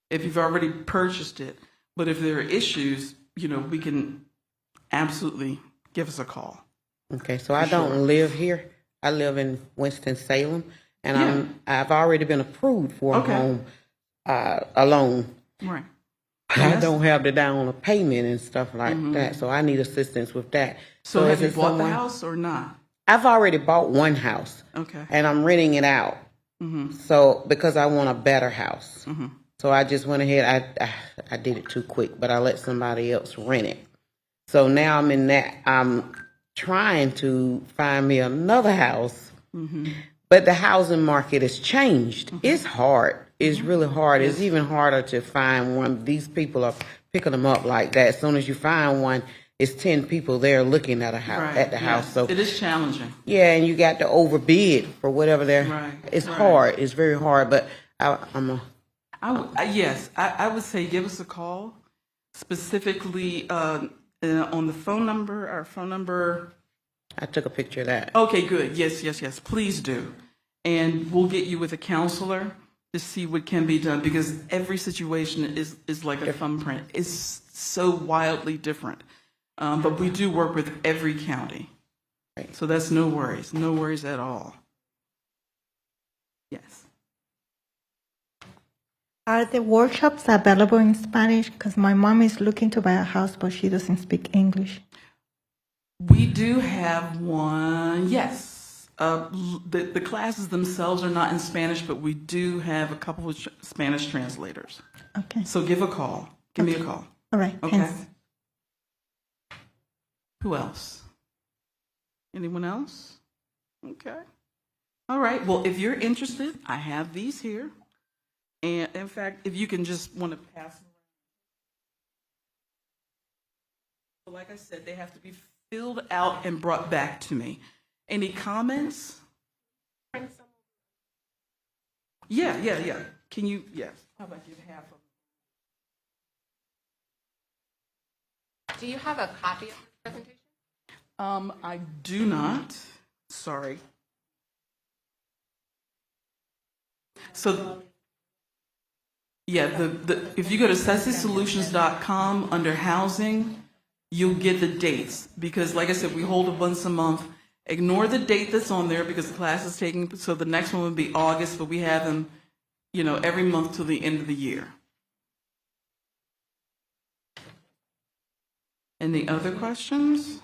if you've already purchased it. But if there are issues, we can absolutely give us a call. Okay, so I don't live here. I live in Winston-Salem. And I've already been approved for a home, a loan. Right. But I don't have the down payment and stuff like that, so I need assistance with that. So have you bought the house or not? I've already bought one house. Okay. And I'm renting it out. So because I want a better house. So I just went ahead. I did it too quick, but I let somebody else rent it. So now I'm in that. I'm trying to find me another house. But the housing market has changed. It's hard. It's really hard. It's even harder to find one. These people are picking them up like that. As soon as you find one, it's 10 people there looking at the house. So it is challenging. Yeah, and you got to overbid for whatever they're. Right. It's hard. It's very hard. But I would say give us a call, specifically on the phone number. Our phone number. I took a picture of that. Okay, good. Yes. Please do. And we'll get you with a counselor to see what can be done because every situation is like a thumbprint. It's so wildly different. But we do work with every county. Right. So that's no worries. No worries at all. Yes. Are the workshops available in Spanish? Because my mom is looking to buy a house, but she doesn't speak English. We do have one, yes. The classes themselves are not in Spanish, but we do have a couple of Spanish translators. Okay. So give a call. Give me a call. All right. Okay. Thanks. Who else? Anyone else? Okay. All right. Well, if you're interested, I have these here. And in fact, if you can just want to pass them around. So like I said, they have to be filled out and brought back to me. Any comments? Yeah. Can you, yes. How about you half of them? Do you have a copy of this presentation? I do not. Sorry. So, yeah, if you go to SesseSolutions.com under housing, you'll get the dates. Because, like I said, we hold it once a month. Ignore the date that's on there because the class is taking, so the next one would be August, but we have them, every month till the end of the year. Any other questions?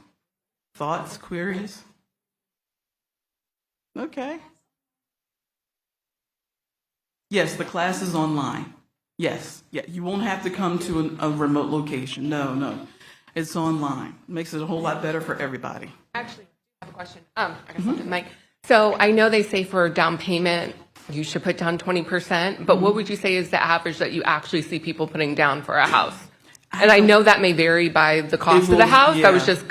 Thoughts, queries? Okay. Yes, the class is online. Yes, yeah, you won't have to come to a remote location. No, it's online. Makes it a whole lot better for everybody. Actually, I have a question. I got something, Mike. So I know they say for down payment, you should put down 20%, but what would you say is the average that you actually see people putting down for a house? And I know that may vary by the cost of the house. Yeah. I was just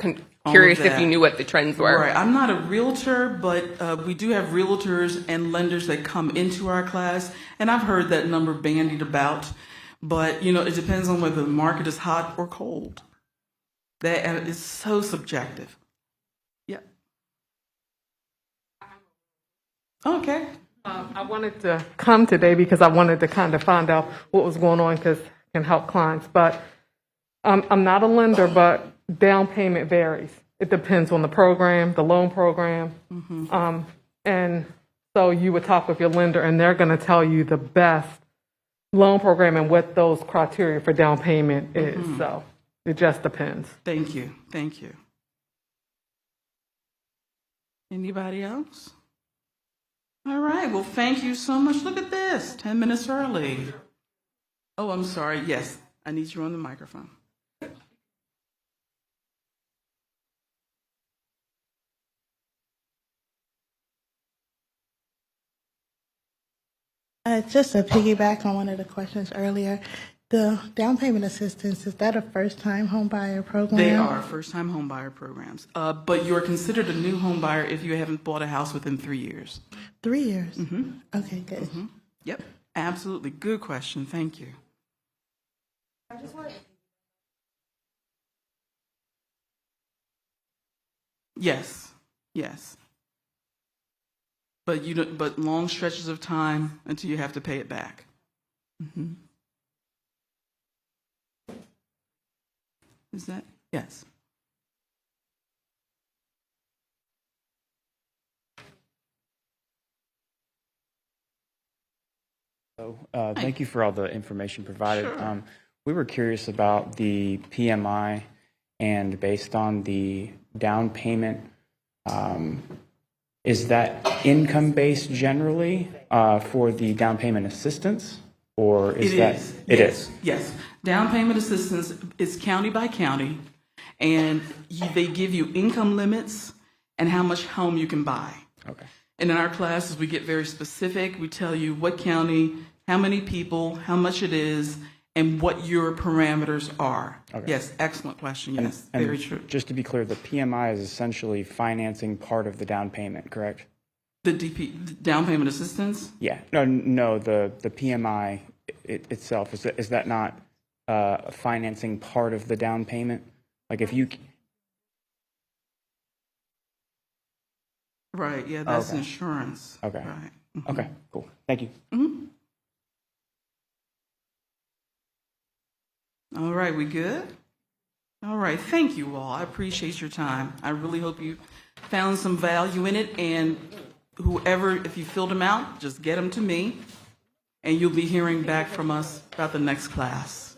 curious if you knew what the trends were. Right. I'm not a realtor, but we do have realtors and lenders that come into our class, and I've heard that number bandied about. But, it depends on whether the market is hot or cold. That is so subjective. Yeah. Okay. I wanted to come today because I wanted to kind of find out what was going on because it can help clients. But I'm not a lender, but down payment varies. It depends on the program, the loan program. And so you would talk with your lender and they're going to tell you the best loan program and what those criteria for down payment is. So it just depends. Thank you. Anybody else? All right. Well, thank you so much. Look at this. 10 minutes early. Oh, I'm sorry. Yes, I need you on the microphone. Just to piggyback on one of the questions earlier, the down payment assistance, is that a first-time home buyer program? They are first-time home buyer programs. But you're considered a new home buyer if you haven't bought a house within 3 years. 3 years? Okay, good. Yep, absolutely. Good question. Thank you. Yes. But but long stretches of time until you have to pay it back. Is that? Yes. So, thank you for all the information provided. Sure. We were curious about the PMI, and based on the down payment, is that income-based generally for the down payment assistance, or is it is? Yes. Down payment assistance is county by county, and they give you income limits and how much home you can buy. Okay. And in our classes, we get very specific. We tell you what county, how many people, how much it is, and what your parameters are. Okay. Yes, excellent question. Yes, and very true. Just to be clear, the PMI is essentially financing part of the down payment, correct? The down payment assistance? Yeah. No. The PMI itself, is that not financing part of the down payment? Like if you. Right. Yeah, that's insurance. Okay. Right. Okay. Cool. Thank you. All right, we good? All right, thank you all. I appreciate your time. I really hope you found some value in it, and whoever, if you filled them out, just get them to me, and you'll be hearing back from us about the next class.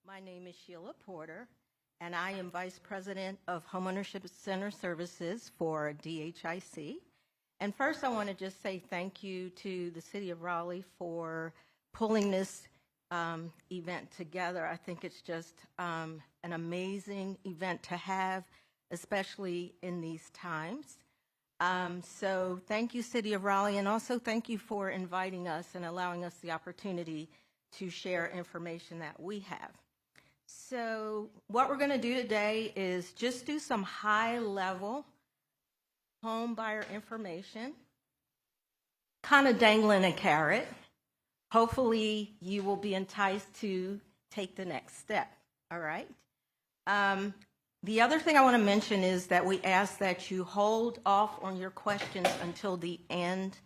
My name is Sheila Porter, and I am Vice President of Homeownership Center Services for DHIC. And first, I want to just say thank you to the City of Raleigh for pulling this event together. I think it's just an amazing event to have, especially in these times. So thank you, City of Raleigh, and also thank you for inviting us and allowing us the opportunity to share information that we have. So what we're going to do today is just do some high-level home buyer information, kind of dangling a carrot. Hopefully, you will be enticed to take the next step, all right? The other thing I want to mention is that we ask that you hold off on your questions until the end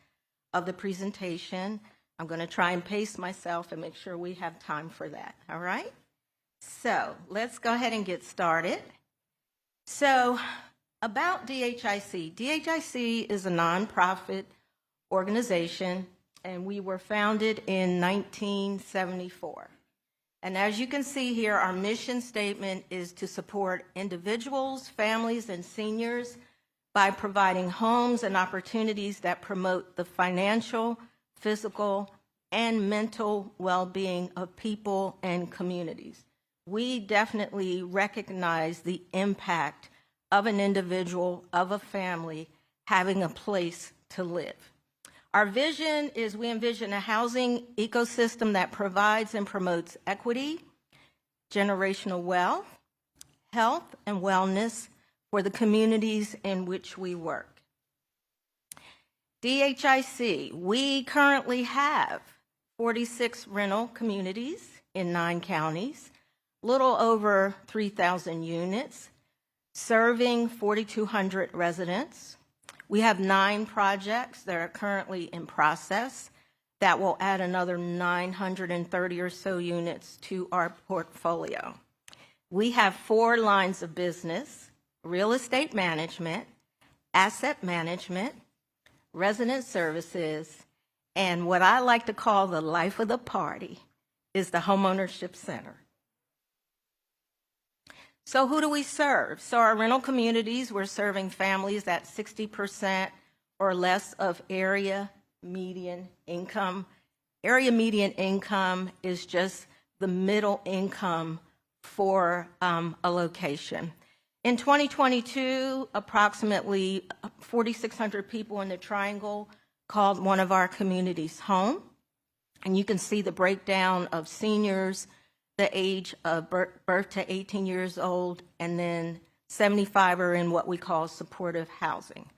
of the presentation. I'm going to try and pace myself and make sure we have time for that, all right? So let's go ahead and get started. So about DHIC. DHIC is a nonprofit organization, and we were founded in 1974. And as you can see here, our mission statement is to support individuals, families, and seniors by providing homes and opportunities that promote the financial, physical, and mental well-being of people and communities. We definitely recognize the impact of an individual, of a family, having a place to live. Our vision is we envision a housing ecosystem that provides and promotes equity, generational wealth, health, and wellness for the communities in which we work. DHIC, we currently have 46 rental communities in 9 counties, little over 3,000 units, serving 4,200 residents. We have 9 projects that are currently in process that will add another 930 or so units to our portfolio. We have 4 lines of business: real estate management, asset management, resident services, and what I like to call the life of the party is the Homeownership Center. So who do we serve? So our rental communities, we're serving families at 60% or less of area median income. Area median income is just the middle income for a location. In 2022, approximately 4,600 people in the Triangle called one of our communities home. And you can see the breakdown of seniors, the age of birth to 18 years old, and then 75 are in what we call supportive housing.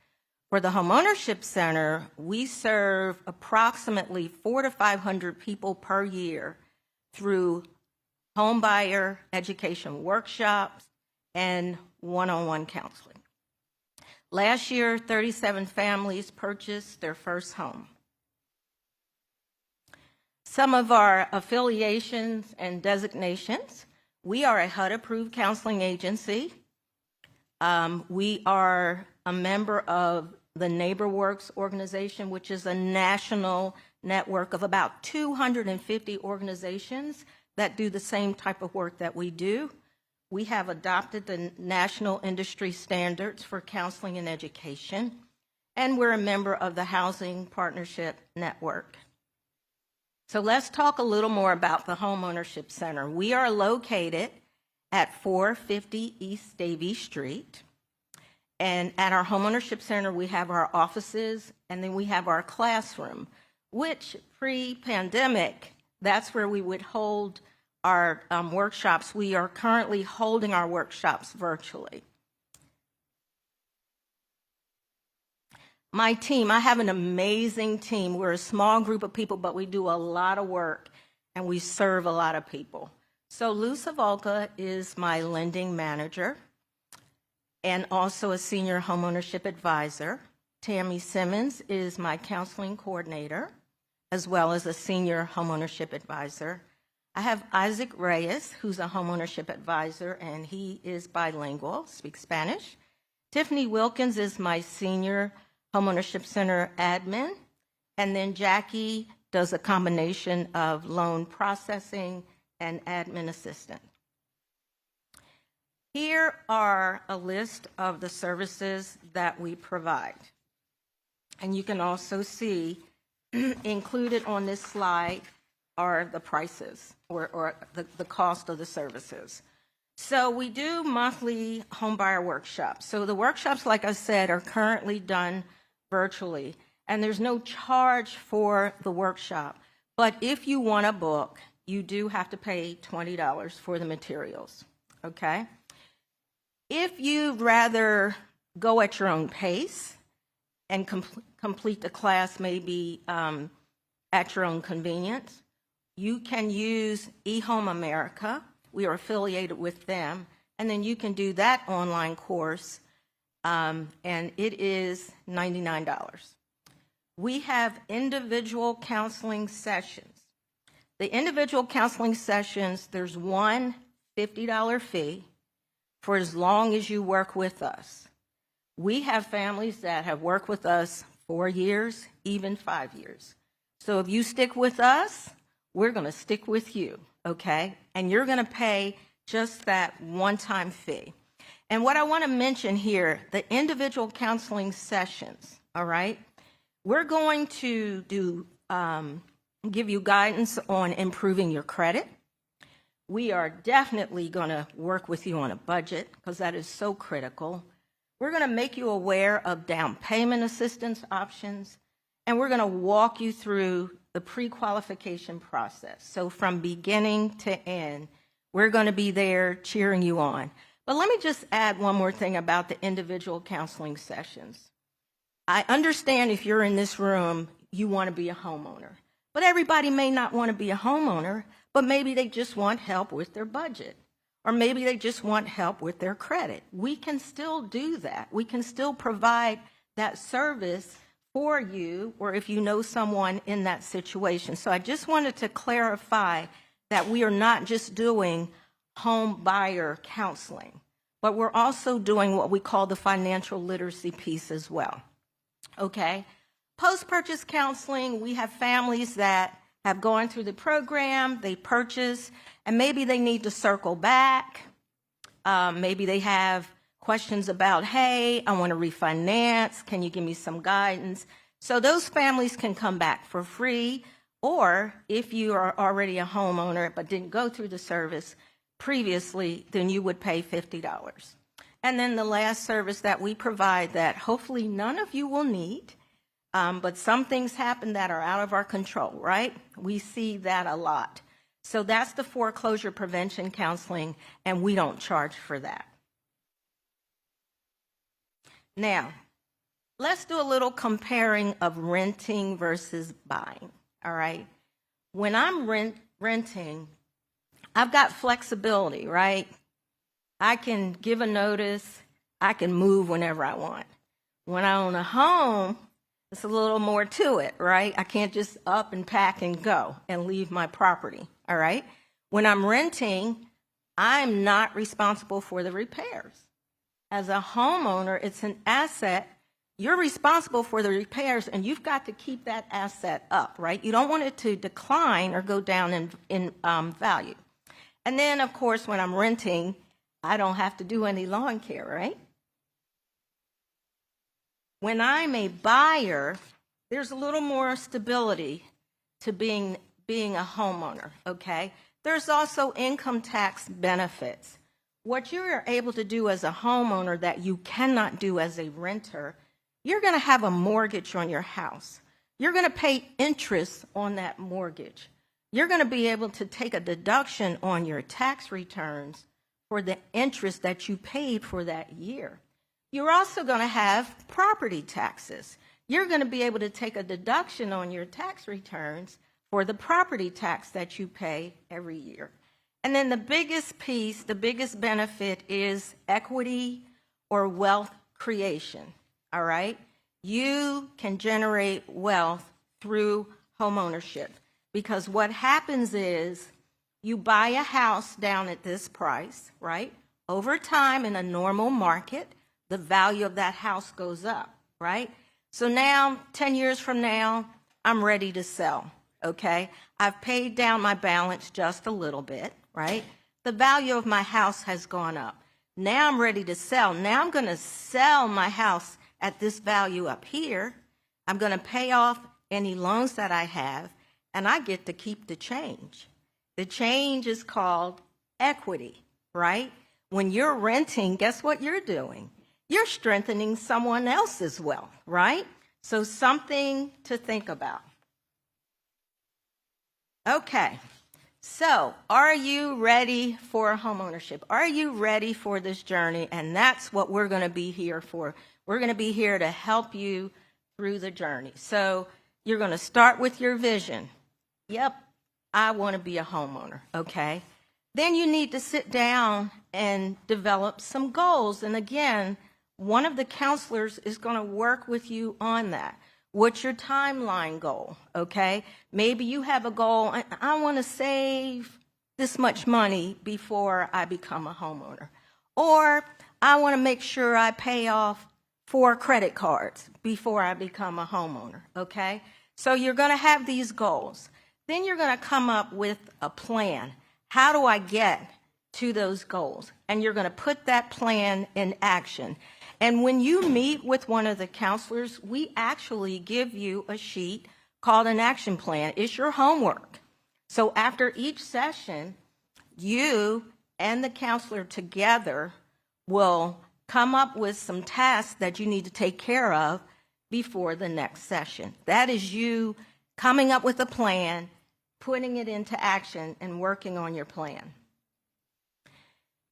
For the Homeownership Center, we serve approximately 400 to 500 people per year through home buyer education workshops and one-on-one counseling. Last year, 37 families purchased their first home. Some of our affiliations and designations: we are a HUD-approved counseling agency. We are a member of the NeighborWorks organization, which is a national network of about 250 organizations that do the same type of work that we do. We have adopted the national industry standards for counseling and education, and we're a member of the Housing Partnership Network. So let's talk a little more about the Homeownership Center. We are located at 450 East Davie Street. And at our Homeownership Center, we have our offices, and then we have our classroom, which pre-pandemic, that's where we would hold our workshops. We are currently holding our workshops virtually. My team, I have an amazing team. We're a small group of people, but we do a lot of work, and we serve a lot of people. So Lou Savolka is my lending manager and also a senior homeownership advisor. Tammy Simmons is my counseling coordinator, as well as a senior homeownership advisor. I have Isaac Reyes, who's a homeownership advisor, and he is bilingual, speaks Spanish. Tiffany Wilkins is my senior Homeownership Center admin, and then Jackie does a combination of loan processing and admin assistant. Here are a list of the services that we provide. And you can also see included on this slide are the prices or the cost of the services. So we do monthly home buyer workshops. So the workshops, like I said, are currently done virtually, and there's no charge for the workshop. But if you want a book, you do have to pay $20 for the materials, okay? If you'd rather go at your own pace and complete the class maybe at your own convenience, you can use eHome America. We are affiliated with them, and then you can do that online course, and it is $99. We have individual counseling sessions. The individual counseling sessions, there's one $50 fee for as long as you work with us. We have families that have worked with us 4 years, even 5 years. So if you stick with us, we're going to stick with you, okay? And you're going to pay just that one-time fee. And what I want to mention here, the individual counseling sessions, all right? We're going to give you guidance on improving your credit. We are definitely going to work with you on a budget because that is so critical. We're going to make you aware of down payment assistance options, and we're going to walk you through the pre-qualification process. So from beginning to end, we're going to be there cheering you on. But let me just add one more thing about the individual counseling sessions. I understand if you're in this room, you want to be a homeowner. But everybody may not want to be a homeowner, but maybe they just want help with their budget. Or maybe they just want help with their credit. We can still do that. We can still provide that service for you, or if you know someone in that situation. So I just wanted to clarify that we are not just doing home buyer counseling, but we're also doing what we call the financial literacy piece as well. Okay? Post-purchase counseling, we have families that have gone through the program, they purchase, and maybe they need to circle back. Maybe they have questions about, hey, I want to refinance. Can you give me some guidance? So those families can come back for free, or if you are already a homeowner but didn't go through the service previously, then you would pay $50. And then the last service that we provide that hopefully none of you will need, but some things happen that are out of our control, right? We see that a lot. So that's the foreclosure prevention counseling, and we don't charge for that. Now, let's do a little comparing of renting versus buying, all right? When I'm renting, I've got flexibility, right? I can give a notice. I can move whenever I want. When I own a home, it's a little more to it, right? I can't just up and pack and go and leave my property, all right? When I'm renting, I'm not responsible for the repairs. As a homeowner, it's an asset. You're responsible for the repairs, and you've got to keep that asset up, right? You don't want it to decline or go down in value. And then, of course, when I'm renting, I don't have to do any lawn care, right? When I'm a buyer, there's a little more stability to being a homeowner, okay? There's also income tax benefits. What you're able to do as a homeowner that you cannot do as a renter, you're going to have a mortgage on your house. You're going to pay interest on that mortgage. You're going to be able to take a deduction on your tax returns for the interest that you paid for that year. You're also going to have property taxes. You're going to be able to take a deduction on your tax returns for the property tax that you pay every year. And then the biggest piece, the biggest benefit is equity or wealth creation, all right? You can generate wealth through homeownership because what happens is you buy a house down at this price, right? Over time in a normal market, the value of that house goes up, right? So now, 10 years from now, I'm ready to sell, okay? I've paid down my balance just a little bit, right? The value of my house has gone up. Now I'm ready to sell. Now I'm going to sell my house at this value up here. I'm going to pay off any loans that I have, and I get to keep the change. The change is called equity, right? When you're renting, guess what you're doing? You're strengthening someone else's wealth, right? So something to think about. Okay, so are you ready for homeownership? Are you ready for this journey? And that's what we're going to be here for. We're going to be here to help you through the journey. So you're going to start with your vision. Yep, I want to be a homeowner, okay? Then you need to sit down and develop some goals. And again, one of the counselors is going to work with you on that. What's your timeline goal, okay? Maybe you have a goal, I want to save this much money before I become a homeowner. Or I want to make sure I pay off 4 credit cards before I become a homeowner, okay? So you're going to have these goals. Then you're going to come up with a plan. How do I get to those goals? And you're going to put that plan in action. And when you meet with one of the counselors, we actually give you a sheet called an action plan. It's your homework. So after each session, you and the counselor together will come up with some tasks that you need to take care of before the next session. That is you coming up with a plan, putting it into action, and working on your plan.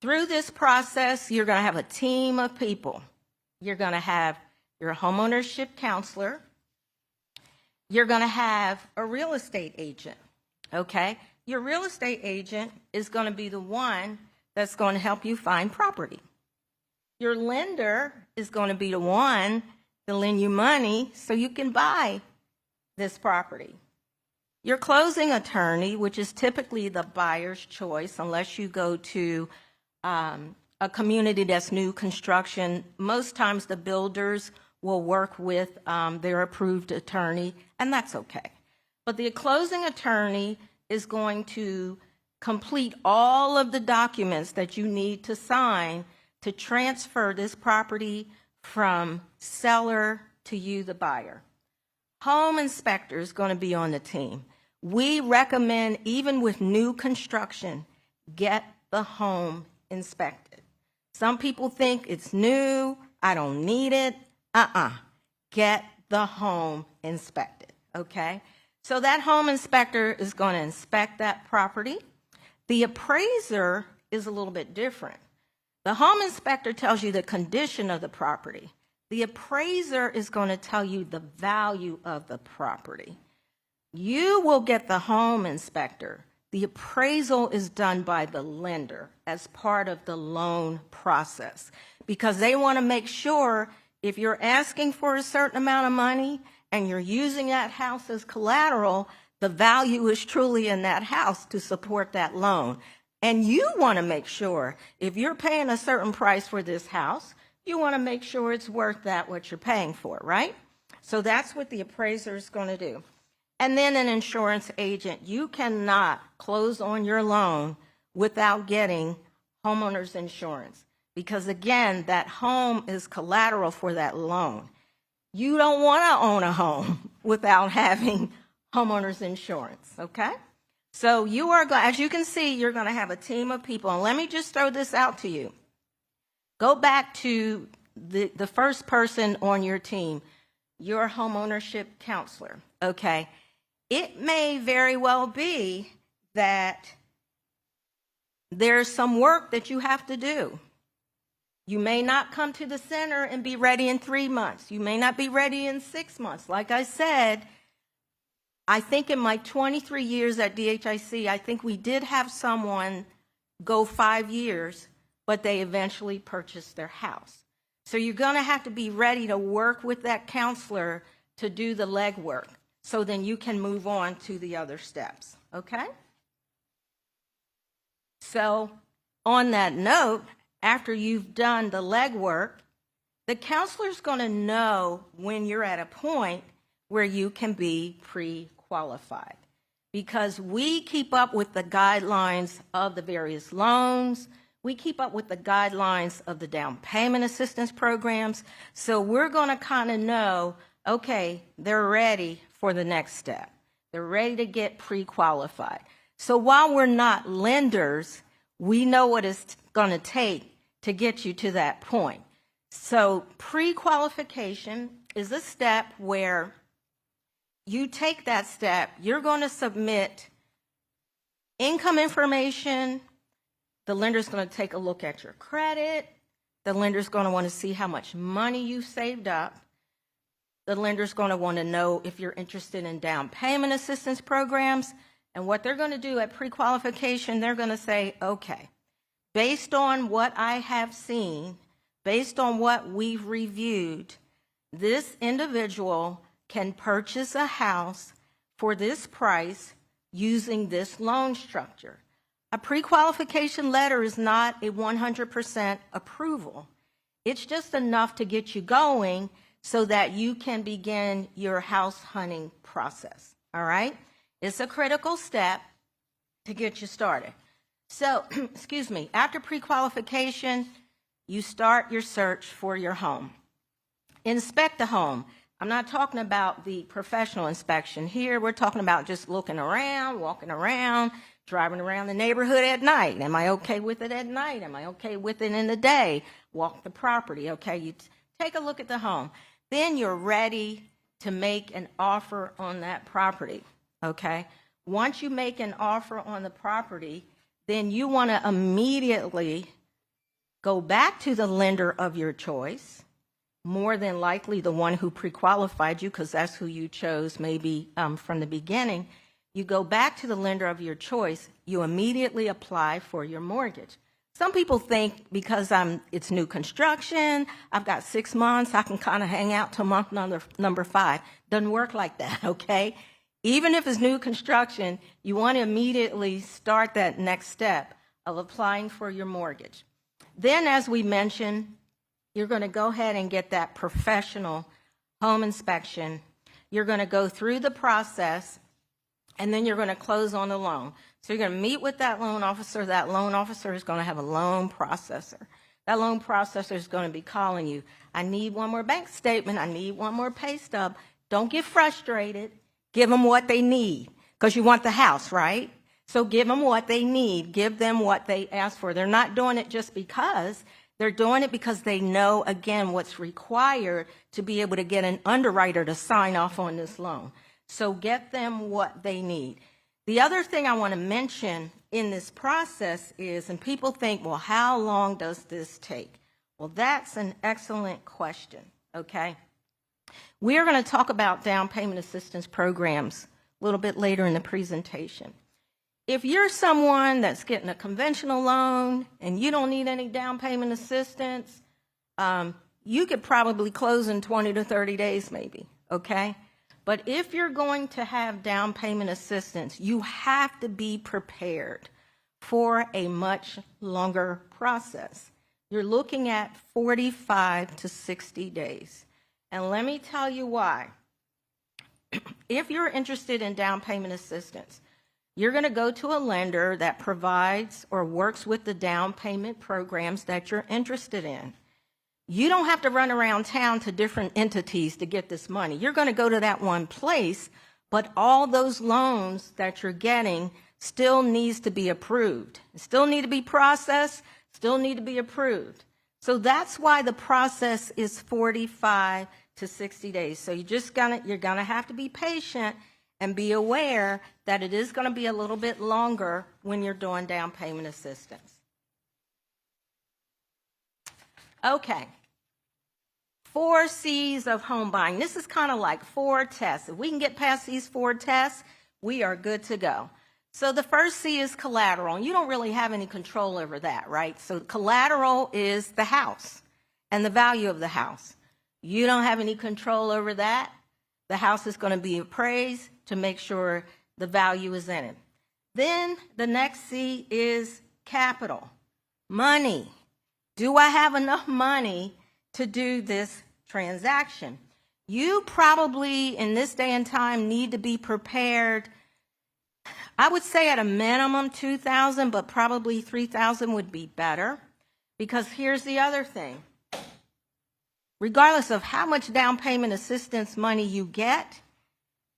Through this process, you're going to have a team of people. You're going to have your homeownership counselor. You're going to have a real estate agent, okay? Your real estate agent is going to be the one that's going to help you find property. Your lender is going to be the one to lend you money so you can buy this property. Your closing attorney, which is typically the buyer's choice, unless you go to a community that's new construction, most times the builders will work with their approved attorney, and that's okay. But the closing attorney is going to complete all of the documents that you need to sign to transfer this property from seller to you, the buyer. Home inspector is going to be on the team. We recommend, even with new construction, get the home inspected. Some people think it's new, I don't need it. Get the home inspected, okay? So that home inspector is going to inspect that property. The appraiser is a little bit different. The home inspector tells you the condition of the property. The appraiser is going to tell you the value of the property. You will get the home inspector. The appraisal is done by the lender as part of the loan process because they want to make sure if you're asking for a certain amount of money and you're using that house as collateral, the value is truly in that house to support that loan. And you want to make sure if you're paying a certain price for this house, you want to make sure it's worth that what you're paying for, right? So that's what the appraiser is going to do. And then an insurance agent. You cannot close on your loan without getting homeowner's insurance because, again, that home is collateral for that loan. You don't want to own a home without having homeowner's insurance, okay? So you are, as you can see, you're going to have a team of people. And let me just throw this out to you. Go back to the first person on your team, your homeownership counselor, okay? It may very well be that there's some work that you have to do. You may not come to the center and be ready in 3 months. You may not be ready in 6 months. Like I said, I think in my 23 years at DHIC, I think we did have someone go 5 years, but they eventually purchased their house. So you're going to have to be ready to work with that counselor to do the legwork. So then you can move on to the other steps, okay? So on that note, after you've done the legwork, the counselor's going to know when you're at a point where you can be pre-qualified because we keep up with the guidelines of the various loans. We keep up with the guidelines of the down payment assistance programs. So we're going to kind of know, okay, they're ready for the next step. They're ready to get pre-qualified. So while we're not lenders, we know what it's going to take to get you to that point. So pre-qualification is a step where you take that step, you're going to submit income information. The lender's going to take a look at your credit. The lender's going to want to see how much money you saved up. The lender's going to want to know if you're interested in down payment assistance programs. And what they're going to do at pre-qualification, they're going to say, okay, based on what I have seen, based on what we've reviewed, this individual can purchase a house for this price using this loan structure. A pre-qualification letter is not a 100% approval. It's just enough to get you going so that you can begin your house hunting process, all right? It's a critical step to get you started. So, excuse me, after pre-qualification, you start your search for your home. Inspect the home. I'm not talking about the professional inspection here. We're talking about just looking around, walking around, driving around the neighborhood at night. Am I okay with it at night? Am I okay with it in the day? Walk the property, okay? You take a look at the home. Then you're ready to make an offer on that property, okay? Once you make an offer on the property, then you want to immediately go back to the lender of your choice, more than likely the one who pre-qualified you, because that's who you chose maybe from the beginning. You go back to the lender of your choice, you immediately apply for your mortgage. Some people think because it's new construction, I've got 6 months, I can kind of hang out till month number 5. Doesn't work like that, okay? Even if it's new construction, you want to immediately start that next step of applying for your mortgage. Then, as we mentioned, you're going to go ahead and get that professional home inspection. You're going to go through the process, and then you're going to close on the loan. So you're going to meet with that loan officer. That loan officer is going to have a loan processor. That loan processor is going to be calling you. I need one more bank statement. I need one more pay stub. Don't get frustrated. Give them what they need, because you want the house, right? So give them what they need. Give them what they ask for. They're not doing it just because. They're doing it because they know, again, what's required to be able to get an underwriter to sign off on this loan. So get them what they need. The other thing I want to mention in this process is, and people think, well, how long does this take? Well, that's an excellent question, okay? We are going to talk about down payment assistance programs a little bit later in the presentation. If you're someone that's getting a conventional loan and you don't need any down payment assistance, you could probably close in 20 to 30 days maybe, okay? But if you're going to have down payment assistance, you have to be prepared for a much longer process. You're looking at 45 to 60 days. And let me tell you why. If you're interested in down payment assistance, you're going to go to a lender that provides or works with the down payment programs that you're interested in. You don't have to run around town to different entities to get this money. You're going to go to that one place, but all those loans that you're getting still needs to be approved. Still need to be processed, still need to be approved. So that's why the process is 45 to 60 days. So you're gonna have to be patient and be aware that it is going to be a little bit longer when you're doing down payment assistance. Okay. 4 C's of home buying. This is kind of like 4 tests. If we can get past these 4 tests, we are good to go. So the first C is collateral. And you don't really have any control over that, right? So collateral is the house and the value of the house. You don't have any control over that. The house is going to be appraised to make sure the value is in it. Then the next C is capital, money. Do I have enough money to do this transaction? You probably, in this day and time, need to be prepared I would say at a minimum 2,000, but probably 3,000 would be better. Because here's the other thing. Regardless of how much down payment assistance money you get,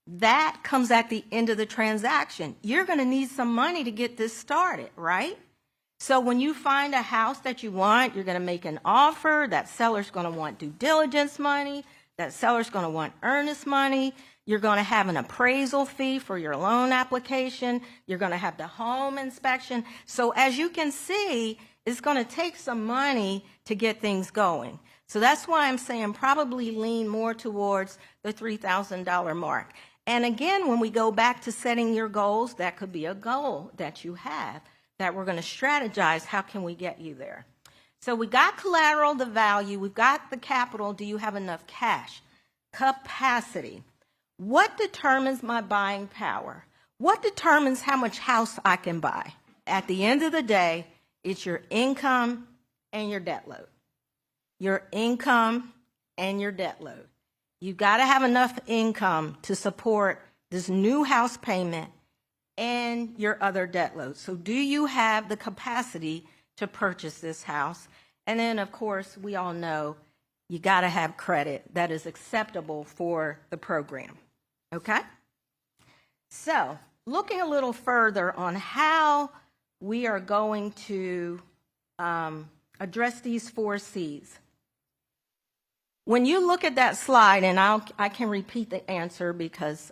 that comes at the end of the transaction. You're going to need some money to get this started, right? So when you find a house that you want, you're going to make an offer. That seller's going to want due diligence money. That seller's going to want earnest money. You're going to have an appraisal fee for your loan application. You're going to have the home inspection. So as you can see, it's going to take some money to get things going. So that's why I'm saying probably lean more towards the $3,000 mark. And again, when we go back to setting your goals, that could be a goal that you have, that we're going to strategize, how can we get you there? So we got collateral, the value, we've got the capital, do you have enough cash? Capacity. What determines my buying power? What determines how much house I can buy? At the end of the day, it's your income and your debt load. Your income and your debt load. You've got to have enough income to support this new house payment and your other debt load. So do you have the capacity to purchase this house? And then, of course, we all know you got to have credit that is acceptable for the program. Okay? So looking a little further on how we are going to address these 4 C's. When you look at that slide, and I can repeat the answer because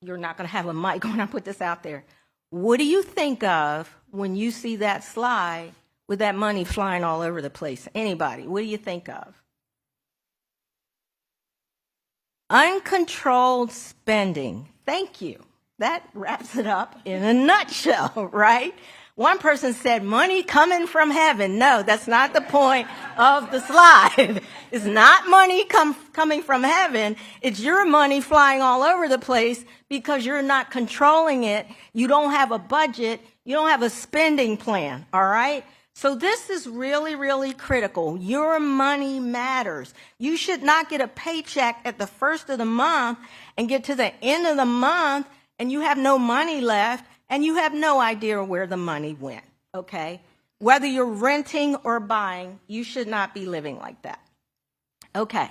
you're not going to have a mic when I put this out there. What do you think of when you see that slide with that money flying all over the place? Anybody, what do you think of? Uncontrolled spending. Thank you. That wraps it up in a nutshell, right? One person said, money coming from heaven. No, that's not the point of the slide. It's not money coming from heaven. It's your money flying all over the place because you're not controlling it. You don't have a budget. You don't have a spending plan, all right? So this is really, really critical. Your money matters. You should not get a paycheck at the first of the month and get to the end of the month and you have no money left and you have no idea where the money went, okay? Whether you're renting or buying, you should not be living like that. Okay,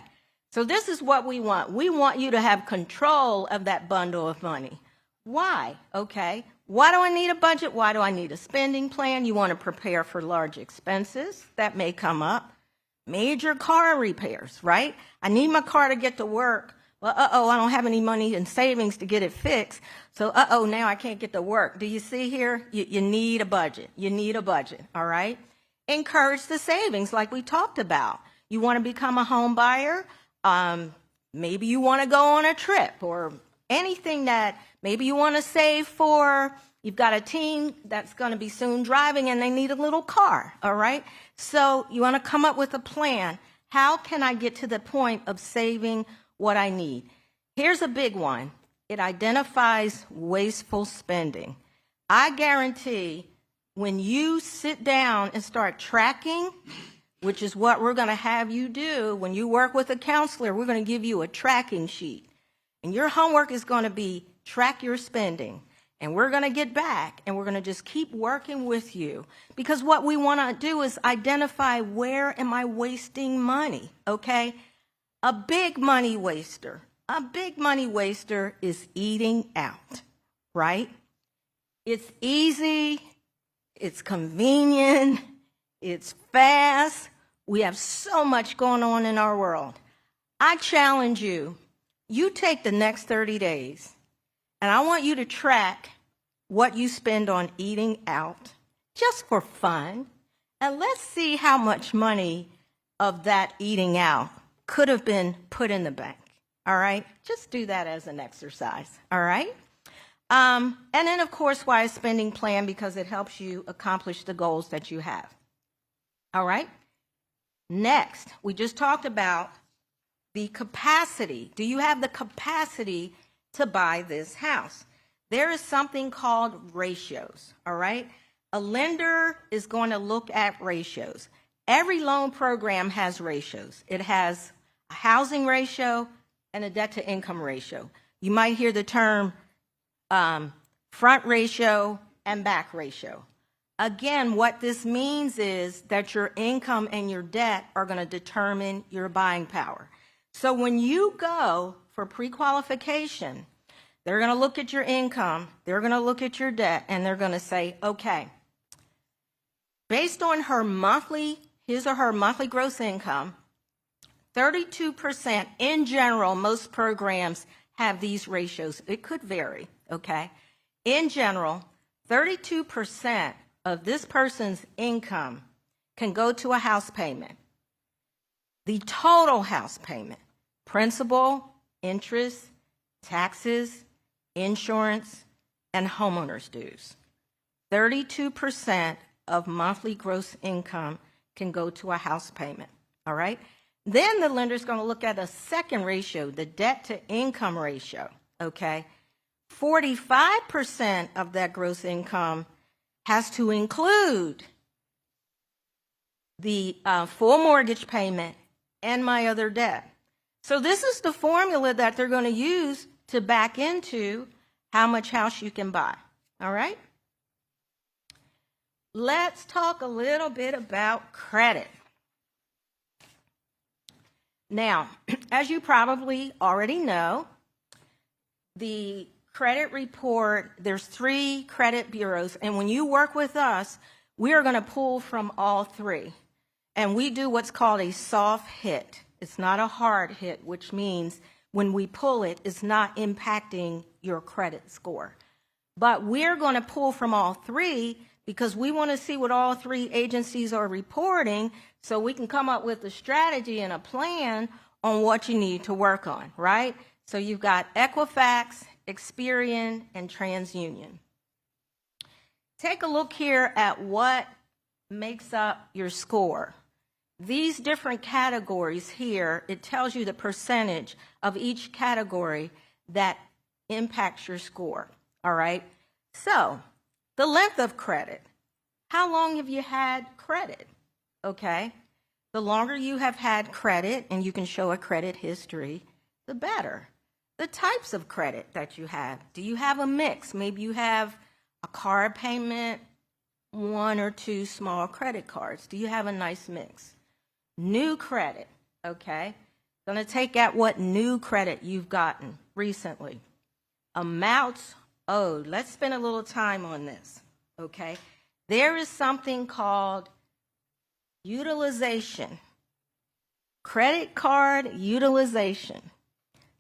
so this is what we want. We want you to have control of that bundle of money. Why? Okay, why do I need a budget? Why do I need a spending plan? You want to prepare for large expenses that may come up. Major car repairs, right? I need my car to get to work. Well, I don't have any money in savings to get it fixed. So, now I can't get to work. Do you see here? You need a budget. You need a budget, all right? Encourage the savings like we talked about. You want to become a home buyer? Maybe you want to go on a trip or anything that maybe you want to save for. You've got a teen that's going to be soon driving and they need a little car, all right? So you want to come up with a plan. How can I get to the point of saving what I need? Here's a big one. It identifies wasteful spending. I guarantee when you sit down and start tracking, which is what we're going to have you do when you work with a counselor, we're going to give you a tracking sheet. And your homework is going to be track your spending. And we're going to get back and we're going to just keep working with you. Because what we want to do is identify where am I wasting money, okay? A big money waster is eating out, right? It's easy, it's convenient, it's fast. We have so much going on in our world. I challenge you, you take the next 30 days, and I want you to track what you spend on eating out, just for fun, and let's see how much money of that eating out could have been put in the bank, all right? Just do that as an exercise, all right? And then, of course, why a spending plan? Because it helps you accomplish the goals that you have, all right? Next, we just talked about the capacity. Do you have the capacity to buy this house? There is something called ratios, all right? A lender is going to look at ratios. Every loan program has ratios. It has a housing ratio and a debt-to-income ratio. You might hear the term front ratio, and back ratio. Again, what this means is that your income and your debt are going to determine your buying power. So when you go for pre-qualification, they're going to look at your income, they're going to look at your debt, and they're going to say, okay, based on his or her monthly gross income, 32% in general, most programs have these ratios. It could vary, okay? In general, 32% of this person's income can go to a house payment. The total house payment, principal, interest, taxes, insurance, and homeowners dues. 32% of monthly gross income can go to a house payment, all right? Then the lender's going to look at a second ratio, the debt to income ratio, okay? 45% of that gross income has to include the full mortgage payment and my other debt. So this is the formula that they're going to use to back into how much house you can buy, all right? Let's talk a little bit about credit. Now, as you probably already know, the credit report, there's 3 credit bureaus, and when you work with us, we are going to pull from all 3. And we do what's called a soft hit. It's not a hard hit, which means when we pull it, it's not impacting your credit score. But we're going to pull from all 3 because we want to see what all 3 agencies are reporting so we can come up with a strategy and a plan on what you need to work on, right? So you've got Equifax, Experian, and TransUnion. Take a look here at what makes up your score. These different categories here, it tells you the percentage of each category that impacts your score, all right? So, the length of credit. How long have you had credit? Okay? The longer you have had credit, and you can show a credit history, the better. The types of credit that you have. Do you have a mix? Maybe you have a car payment, 1 or 2 small credit cards. Do you have a nice mix? New credit, okay? Going to take out what new credit you've gotten recently. Amounts owed. Let's spend a little time on this, okay? There is something called utilization. Credit card utilization.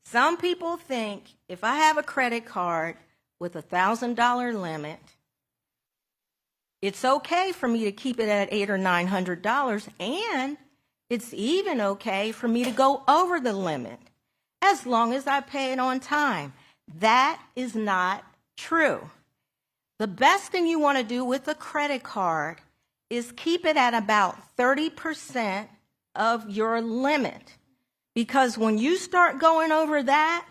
Some people think if I have a credit card with a $1,000 limit, it's okay for me to keep it at $800 or $900, and it's even okay for me to go over the limit as long as I pay it on time. That is not true. The best thing you want to do with a credit card is keep it at about 30% of your limit. Because when you start going over that,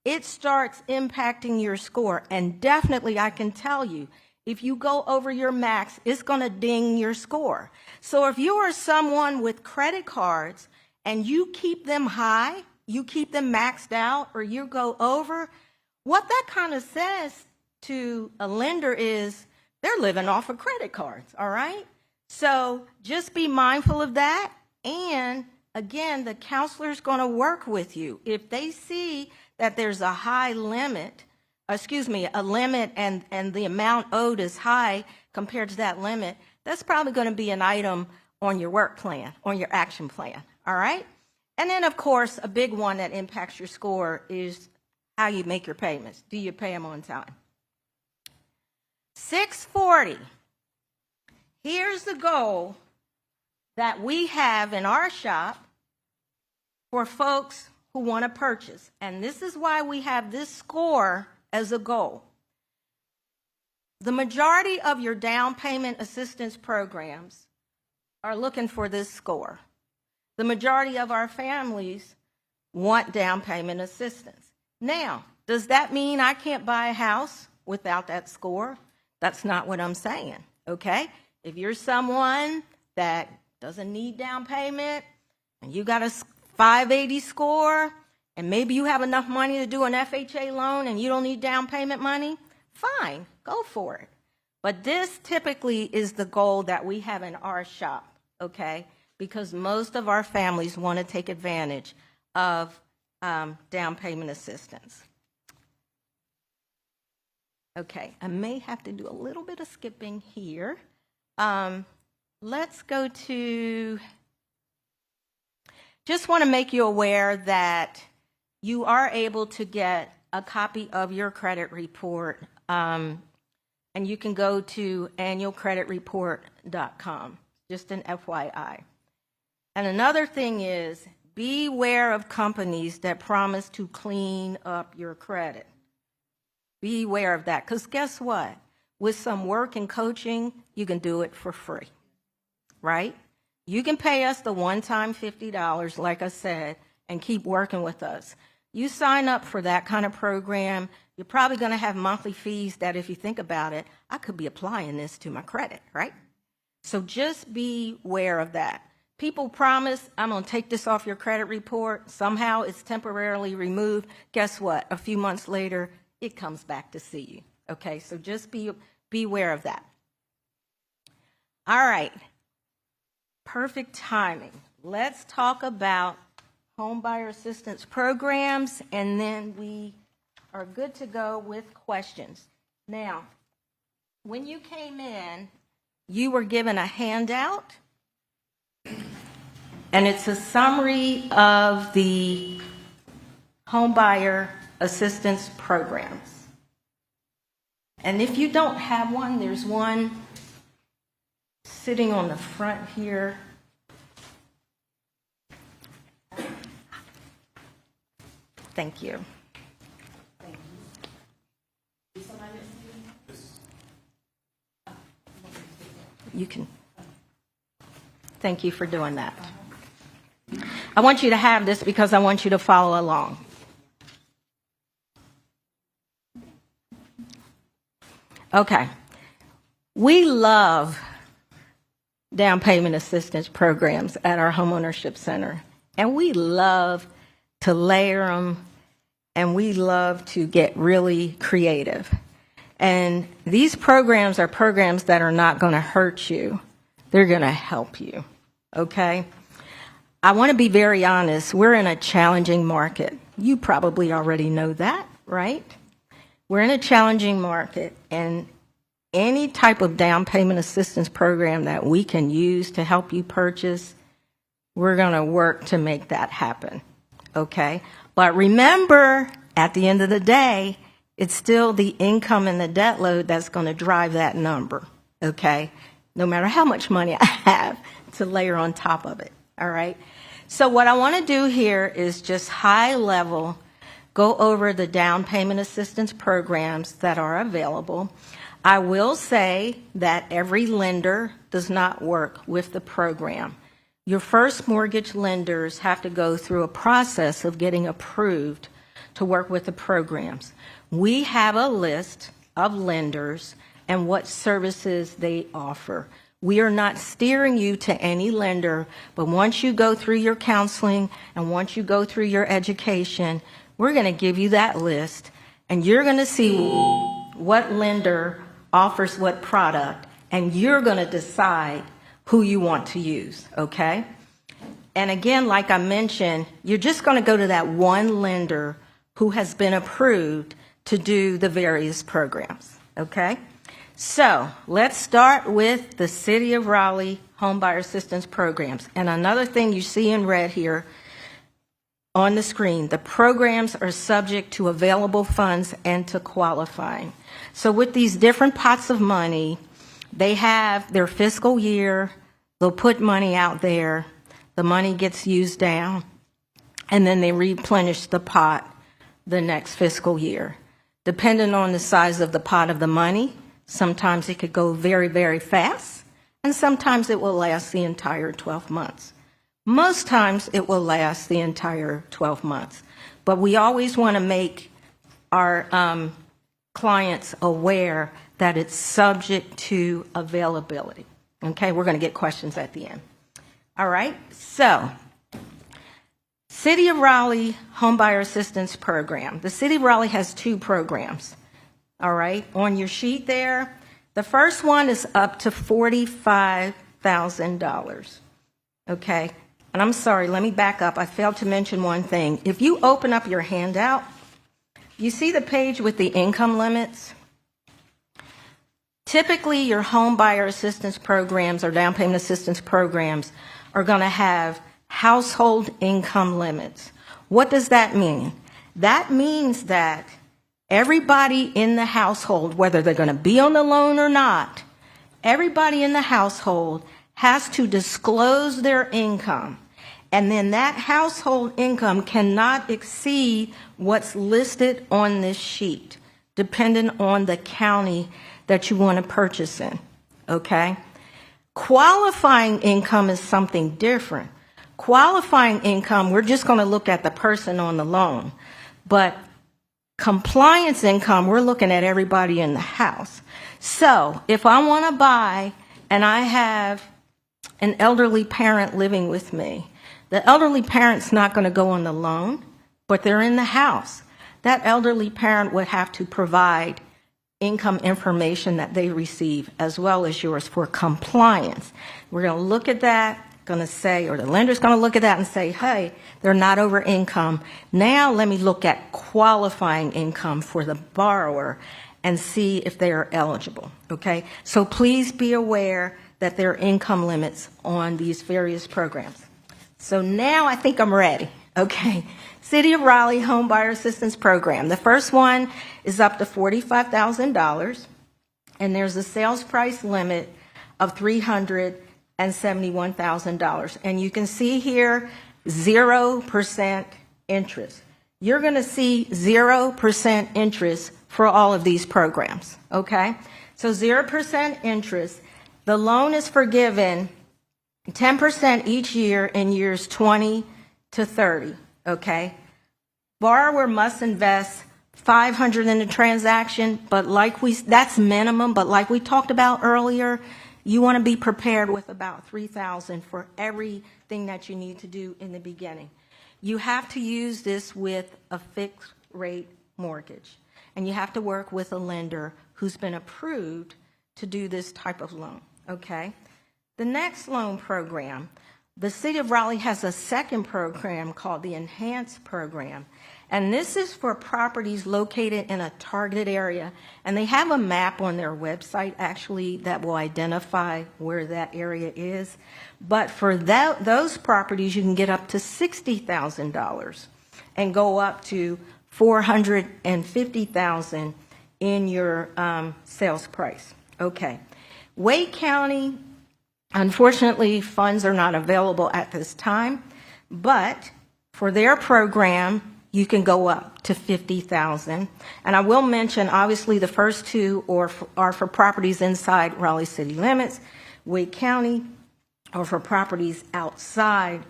it starts impacting your score. And definitely, I can tell you, if you go over your max, it's going to ding your score. So if you are someone with credit cards and you keep them high, you keep them maxed out, or you go over, what that kind of says to a lender is they're living off of credit cards, all right? So just be mindful of that. And again, the counselor's going to work with you. If they see that there's a high limit, a limit and the amount owed is high compared to that limit, that's probably going to be an item on your work plan, on your action plan, all right? And then, of course, a big one that impacts your score is how you make your payments. Do you pay them on time? 640. Here's the goal that we have in our shop for folks who want to purchase. And this is why we have this score as a goal. The majority of your down payment assistance programs are looking for this score. The majority of our families want down payment assistance. Now, does that mean I can't buy a house without that score? That's not what I'm saying, okay? If you're someone that doesn't need down payment and you got a 580 score and maybe you have enough money to do an FHA loan and you don't need down payment money, fine, go for it. But this typically is the goal that we have in our shop, okay? Because most of our families want to take advantage of down payment assistance. Okay, I may have to do a little bit of skipping here. Let's go to, just want to make you aware that you are able to get a copy of your credit report, and you can go to annualcreditreport.com, just an FYI. And another thing is, beware of companies that promise to clean up your credit. Beware of that, because guess what? With some work and coaching, you can do it for free, right? You can pay us the one-time $50, like I said, and keep working with us. You sign up for that kind of program, you're probably going to have monthly fees that, if you think about it, I could be applying this to my credit, right? So just beware of that. People promise, I'm going to take this off your credit report. Somehow it's temporarily removed. Guess what? A few months later, it comes back to see you. Okay, so just beware of that. All right, perfect timing. Let's talk about home buyer assistance programs, and then we are good to go with questions. Now, when you came in, you were given a handout, and it's a summary of the home buyer assistance programs. And if you don't have one, there's one sitting on the front here. Thank you. You can. Thank you for doing that. I want you to have this because I want you to follow along. Okay. We love down payment assistance programs at our Homeownership Center, and we love to layer them, and we love to get really creative. And these programs are programs that are not going to hurt you. They're going to help you, okay? I want to be very honest. We're in a challenging market. You probably already know that, right? We're in a challenging market, and any type of down payment assistance program that we can use to help you purchase, we're going to work to make that happen, okay? But remember, at the end of the day, it's still the income and the debt load that's going to drive that number, okay? No matter how much money I have to layer on top of it, all right? So what I want to do here is just high level go over the down payment assistance programs that are available. I will say that every lender does not work with the program. Your first mortgage lenders have to go through a process of getting approved to work with the programs. We have a list of lenders and what services they offer. We are not steering you to any lender, but once you go through your counseling and once you go through your education, we're going to give you that list, and you're going to see what lender offers what product, and you're going to decide who you want to use, okay? And again, like I mentioned, you're just going to go to that one lender who has been approved to do the various programs, okay? So let's start with the City of Raleigh Home Buyer Assistance Programs. And another thing you see in red here on the screen, the programs are subject to available funds and to qualifying. So with these different pots of money, they have their fiscal year, they'll put money out there, the money gets used down, and then they replenish the pot the next fiscal year. Depending on the size of the pot of the money, sometimes it could go very, very fast, and sometimes it will last the entire 12 months. Most times it will last the entire 12 months. But we always want to make our clients aware that it's subject to availability. Okay, we're going to get questions at the end. All right, so City of Raleigh Home Buyer Assistance Program. The City of Raleigh has two programs. All right, on your sheet there, the first one is up to $45,000. Okay, and I'm sorry, let me back up. I failed to mention one thing. If you open up your handout, you see the page with the income limits? Typically, your home buyer assistance programs or down payment assistance programs are going to have household income limits. What does that mean? That means that everybody in the household, whether they're going to be on the loan or not, everybody in the household has to disclose their income. And then that household income cannot exceed what's listed on this sheet, depending on the county that you want to purchase in, okay? Qualifying income is something different. Qualifying income, we're just going to look at the person on the loan. But compliance income, we're looking at everybody in the house. So if I want to buy and I have an elderly parent living with me, the elderly parent's not going to go on the loan, but they're in the house. That elderly parent would have to provide income information that they receive as well as yours for compliance. We're going to look at that, going to say, or the lender's going to look at that and say, hey, they're not over income. Now let me look at qualifying income for the borrower and see if they are eligible, okay? So please be aware that there are income limits on these various programs. So now I think I'm ready, okay? City of Raleigh Home Buyer Assistance Program. The first one is up to $45,000, and there's a sales price limit of $371,000. And you can see here 0% interest. You're going to see 0% interest for all of these programs, okay? So 0% interest. The loan is forgiven 10% each year in years 20 to 30, okay? Borrower must invest $500 in the transaction, but that's minimum, but like we talked about earlier, you want to be prepared with about $3,000 for everything that you need to do in the beginning. You have to use this with a fixed rate mortgage, and you have to work with a lender who's been approved to do this type of loan, okay? The next loan program, the City of Raleigh has a second program called the Enhanced Program, and this is for properties located in a targeted area, and they have a map on their website actually that will identify where that area is. But for those properties, you can get up to $60,000 and go up to $450,000 in your sales price. Okay. Wake County, unfortunately, funds are not available at this time, but for their program, you can go up to $50,000. And I will mention, obviously, the first two are for properties inside Raleigh city limits. Wake County are for properties outside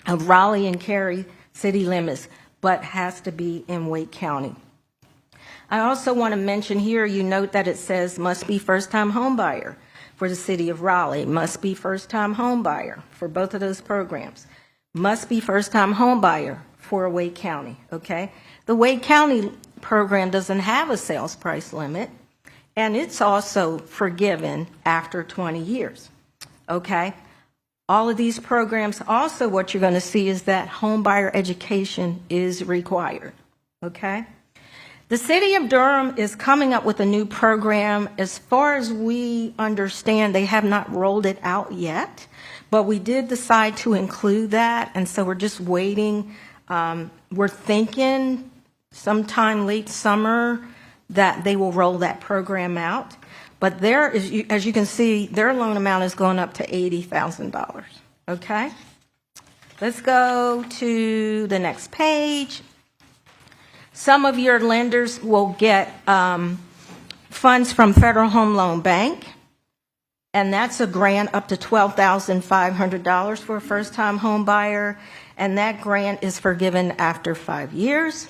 of Raleigh and Cary city limits, but has to be in Wake County. I also want to mention here, you note that it says must be first-time home buyer for the City of Raleigh, must be first-time home buyer for both of those programs, must be first-time home buyer for Wake County, okay? The Wake County program doesn't have a sales price limit, and it's also forgiven after 20 years, okay? All of these programs, also what you're going to see is that home buyer education is required, okay? The City of Durham is coming up with a new program. As far as we understand, they have not rolled it out yet, but we did decide to include that, and so we're just waiting. We're thinking sometime late summer that they will roll that program out. But there is, as you can see, their loan amount is going up to $80,000. Okay? Let's go to the next page. Some of your lenders will get funds from Federal Home Loan Bank, and that's a grant up to $12,500 for a first-time home buyer, and that grant is forgiven after 5 years.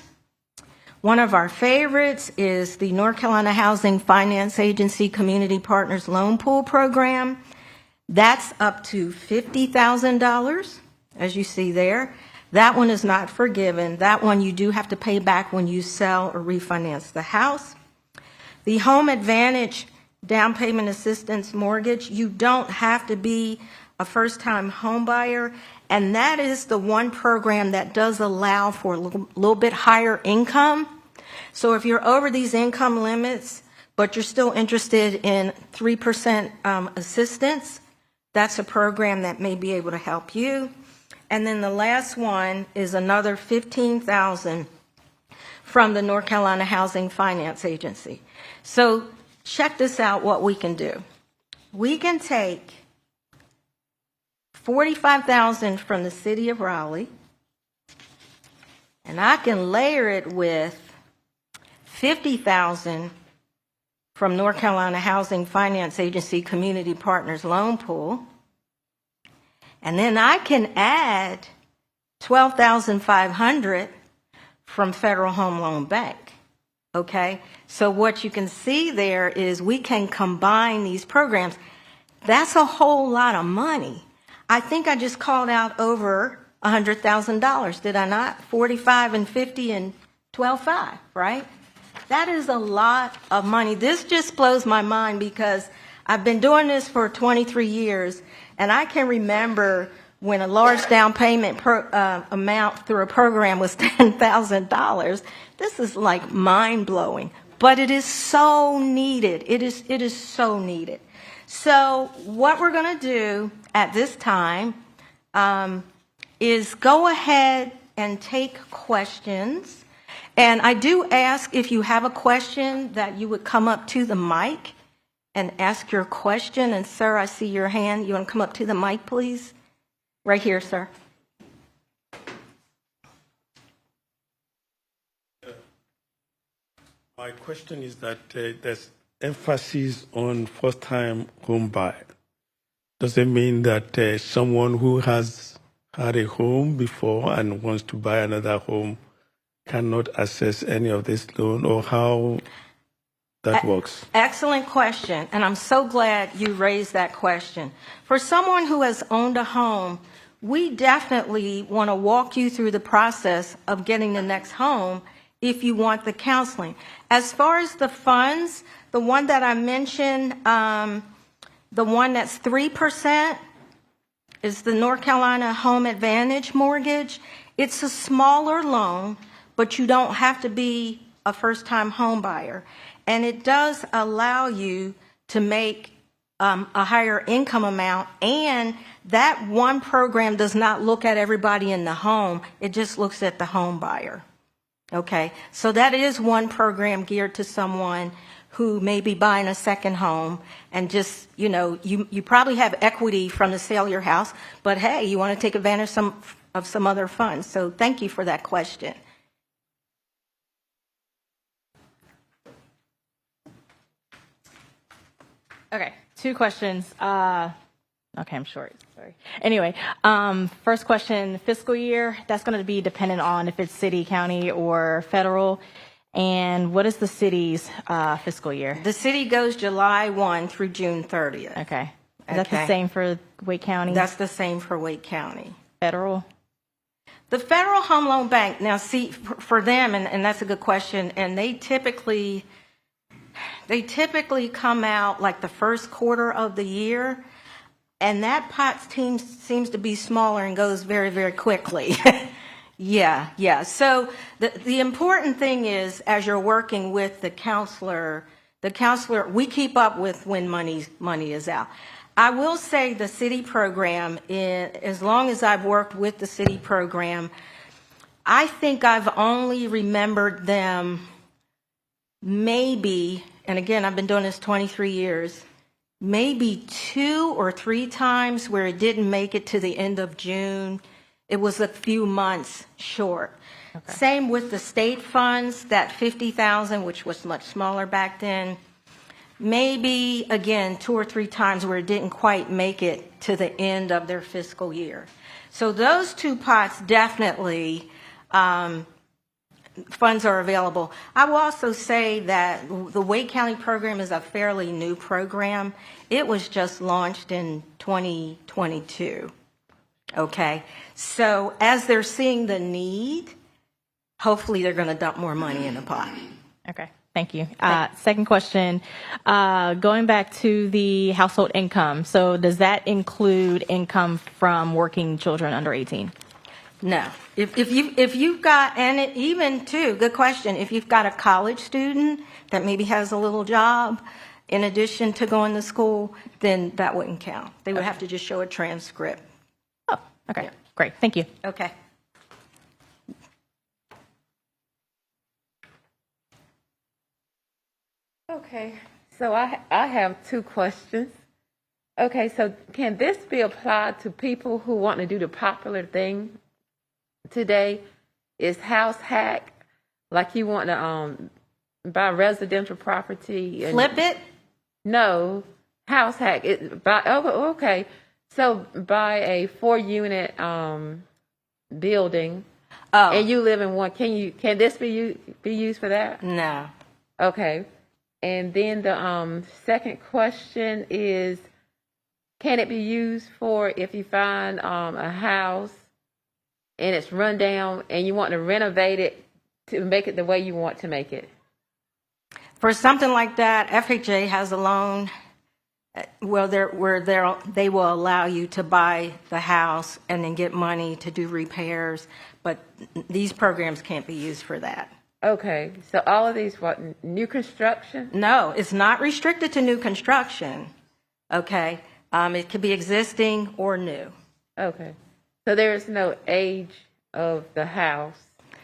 One of our favorites is the North Carolina Housing Finance Agency Community Partners Loan Pool Program. That's up to $50,000, as you see there. That one is not forgiven. That one you do have to pay back when you sell or refinance the house. The Home Advantage down payment assistance mortgage, you don't have to be a first-time home buyer, and that is the one program that does allow for a little bit higher income. So if you're over these income limits, but you're still interested in 3% assistance, that's a program that may be able to help you. And then the last one is another $15,000 from the North Carolina Housing Finance Agency. So check this out, what we can do. We can take $45,000 from the city of Raleigh, and I can layer it with $50,000 from North Carolina Housing Finance Agency Community Partners Loan Pool, and then I can add $12,500 from Federal Home Loan Bank. Okay, so what you can see there is we can combine these programs. That's a whole lot of money. I think I just called out over $100,000, did I not? 45 and 50 and 12.5, right? That is a lot of money. This just blows my mind because I've been doing this for 23 years, and I can remember when a large down payment amount through a program was $10,000. This is like mind-blowing, but it is so needed. It is so needed. So what we're going to do at this time is go ahead and take questions. And I do ask if you have a question that you would come up to the mic and ask your question. And sir, I see your hand. You want to come up to the mic, please? Right here, sir. My question is that there's emphasis on first-time home buyer. Does it mean that someone who has had a home before and wants to buy another home cannot access any of this loan, or how that works? Excellent question, and I'm so glad you raised that question. For someone who has owned a home, we definitely want to walk you through the process of getting the next home if you want the counseling. As far as the funds, the one that I mentioned, the one that's 3% is the North Carolina Home Advantage mortgage. It's a smaller loan, but you don't have to be a first-time home buyer. And it does allow you to make a higher income amount, and that one program does not look at everybody in the home. It just looks at the home buyer. Okay, so that is one program geared to someone who may be buying a second home and just, you know, you probably have equity from the sale of your house, but hey, you want to take advantage of some other funds. So thank you for that question. Okay, two questions. Okay, I'm short, sorry. Anyway, first question, fiscal year, that's going to be dependent on if it's city, county, or federal. And what is the city's fiscal year? The city goes July 1 through June 30th. Okay. Is that the same for Wake County? That's the same for Wake County. Federal? The Federal Home Loan Bank, now see, for them, and that's a good question, and they typically come out like the first quarter of the year, and that pot seems to be smaller and goes very, very quickly. Yeah. So the important thing is, as you're working with the counselor, we keep up with when money is out. I will say the city program, as long as I've worked with the city program, I think I've only remembered them maybe, and again, I've been doing this 23 years, maybe 2 or 3 times where it didn't make it to the end of June. It was a few months short. Okay. Same with the state funds, that $50,000, which was much smaller back then. Maybe, again, 2 or 3 times where it didn't quite make it to the end of their fiscal year. So those 2 pots definitely, funds are available. I will also say that the Wake County program is a fairly new program. It was just launched in 2022. Okay, so as they're seeing the need, hopefully they're going to dump more money in the pot. Okay, Thank you. Second question, going back to the household income. So does that include income from working children under 18? No. If you've got, and even too, good question, if you've got a college student that maybe has a little job in addition to going to school, then that wouldn't count. They would have to just show a transcript. Oh, okay. Great. Thank you. Okay. Okay, so I have two questions. Okay, so can this be applied to people who want to do the popular thing today? Is house hack, like you want to buy residential property and flip it? No, house hack. Okay, so buy a 4-unit building, and you live in one. Can this be used for that? No. Okay. And then the second question is, can it be used for if you find a house and it's run down and you want to renovate it to make it the way you want to make it? For something like that, FHA has a loan where they will allow you to buy the house and then get money to do repairs, but these programs can't be used for that. Okay, so all of these, what, new construction? No, it's not restricted to new construction, okay? It could be existing or new. Okay, so there is no age of the house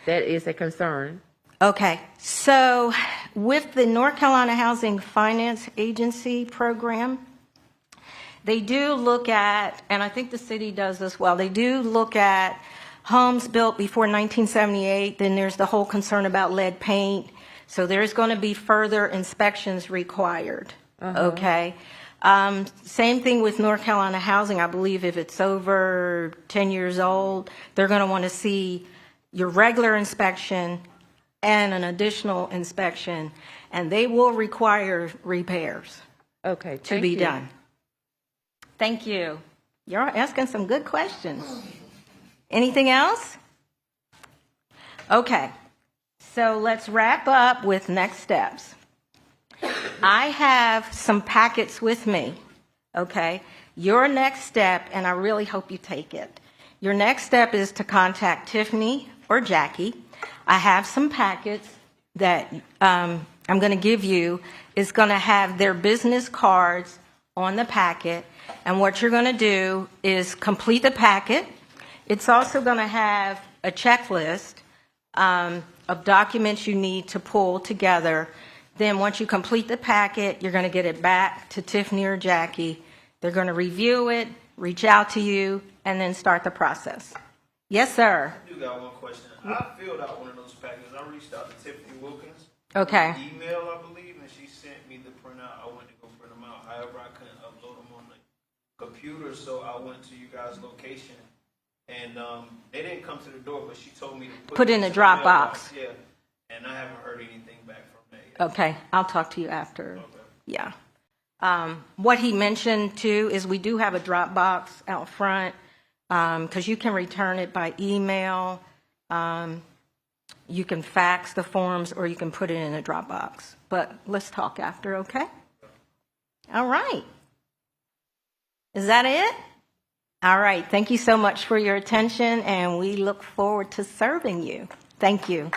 that is a concern? Okay, so with the North Carolina Housing Finance Agency program, they do look at, and I think the city does as well, they do look at homes built before 1978, then there's the whole concern about lead paint. So there's going to be further inspections required, okay? Same thing with North Carolina Housing. I believe if it's over 10 years old, they're going to want to see your regular inspection and an additional inspection, and they will require repairs to be done. Thank you. You're asking some good questions. Anything else? Okay, so let's wrap up with next steps. I have some packets with me, okay? Your next step, and I really hope you take it, your next step is to contact Tiffany or Jackie. I have some packets that I'm going to give you. It's going to have their business cards on the packet, and what you're going to do is complete the packet. It's also going to have a checklist of documents you need to pull together. Then once you complete the packet, you're going to get it back to Tiffany or Jackie. They're going to review it, reach out to you, and then start the process. Yes, sir. I do got one question. I filled out one of those packages. I reached out to Tiffany Wilkins. Okay. Email, I believe, and she sent me the printout. I went to go print them out. However, I couldn't upload them on the computer, so I went to you guys' location. And they didn't come to the door, but she told me to put in a Dropbox. Yeah, and I haven't heard anything back from that yet. Okay, I'll talk to you after. Okay. Yeah. What he mentioned too is we do have a Dropbox out front because you can return it by email. You can fax the forms or you can put it in a Dropbox. But let's talk after, okay? All right. Is that it? All right. Thank you so much for your attention, and we look forward to serving you. Thank you.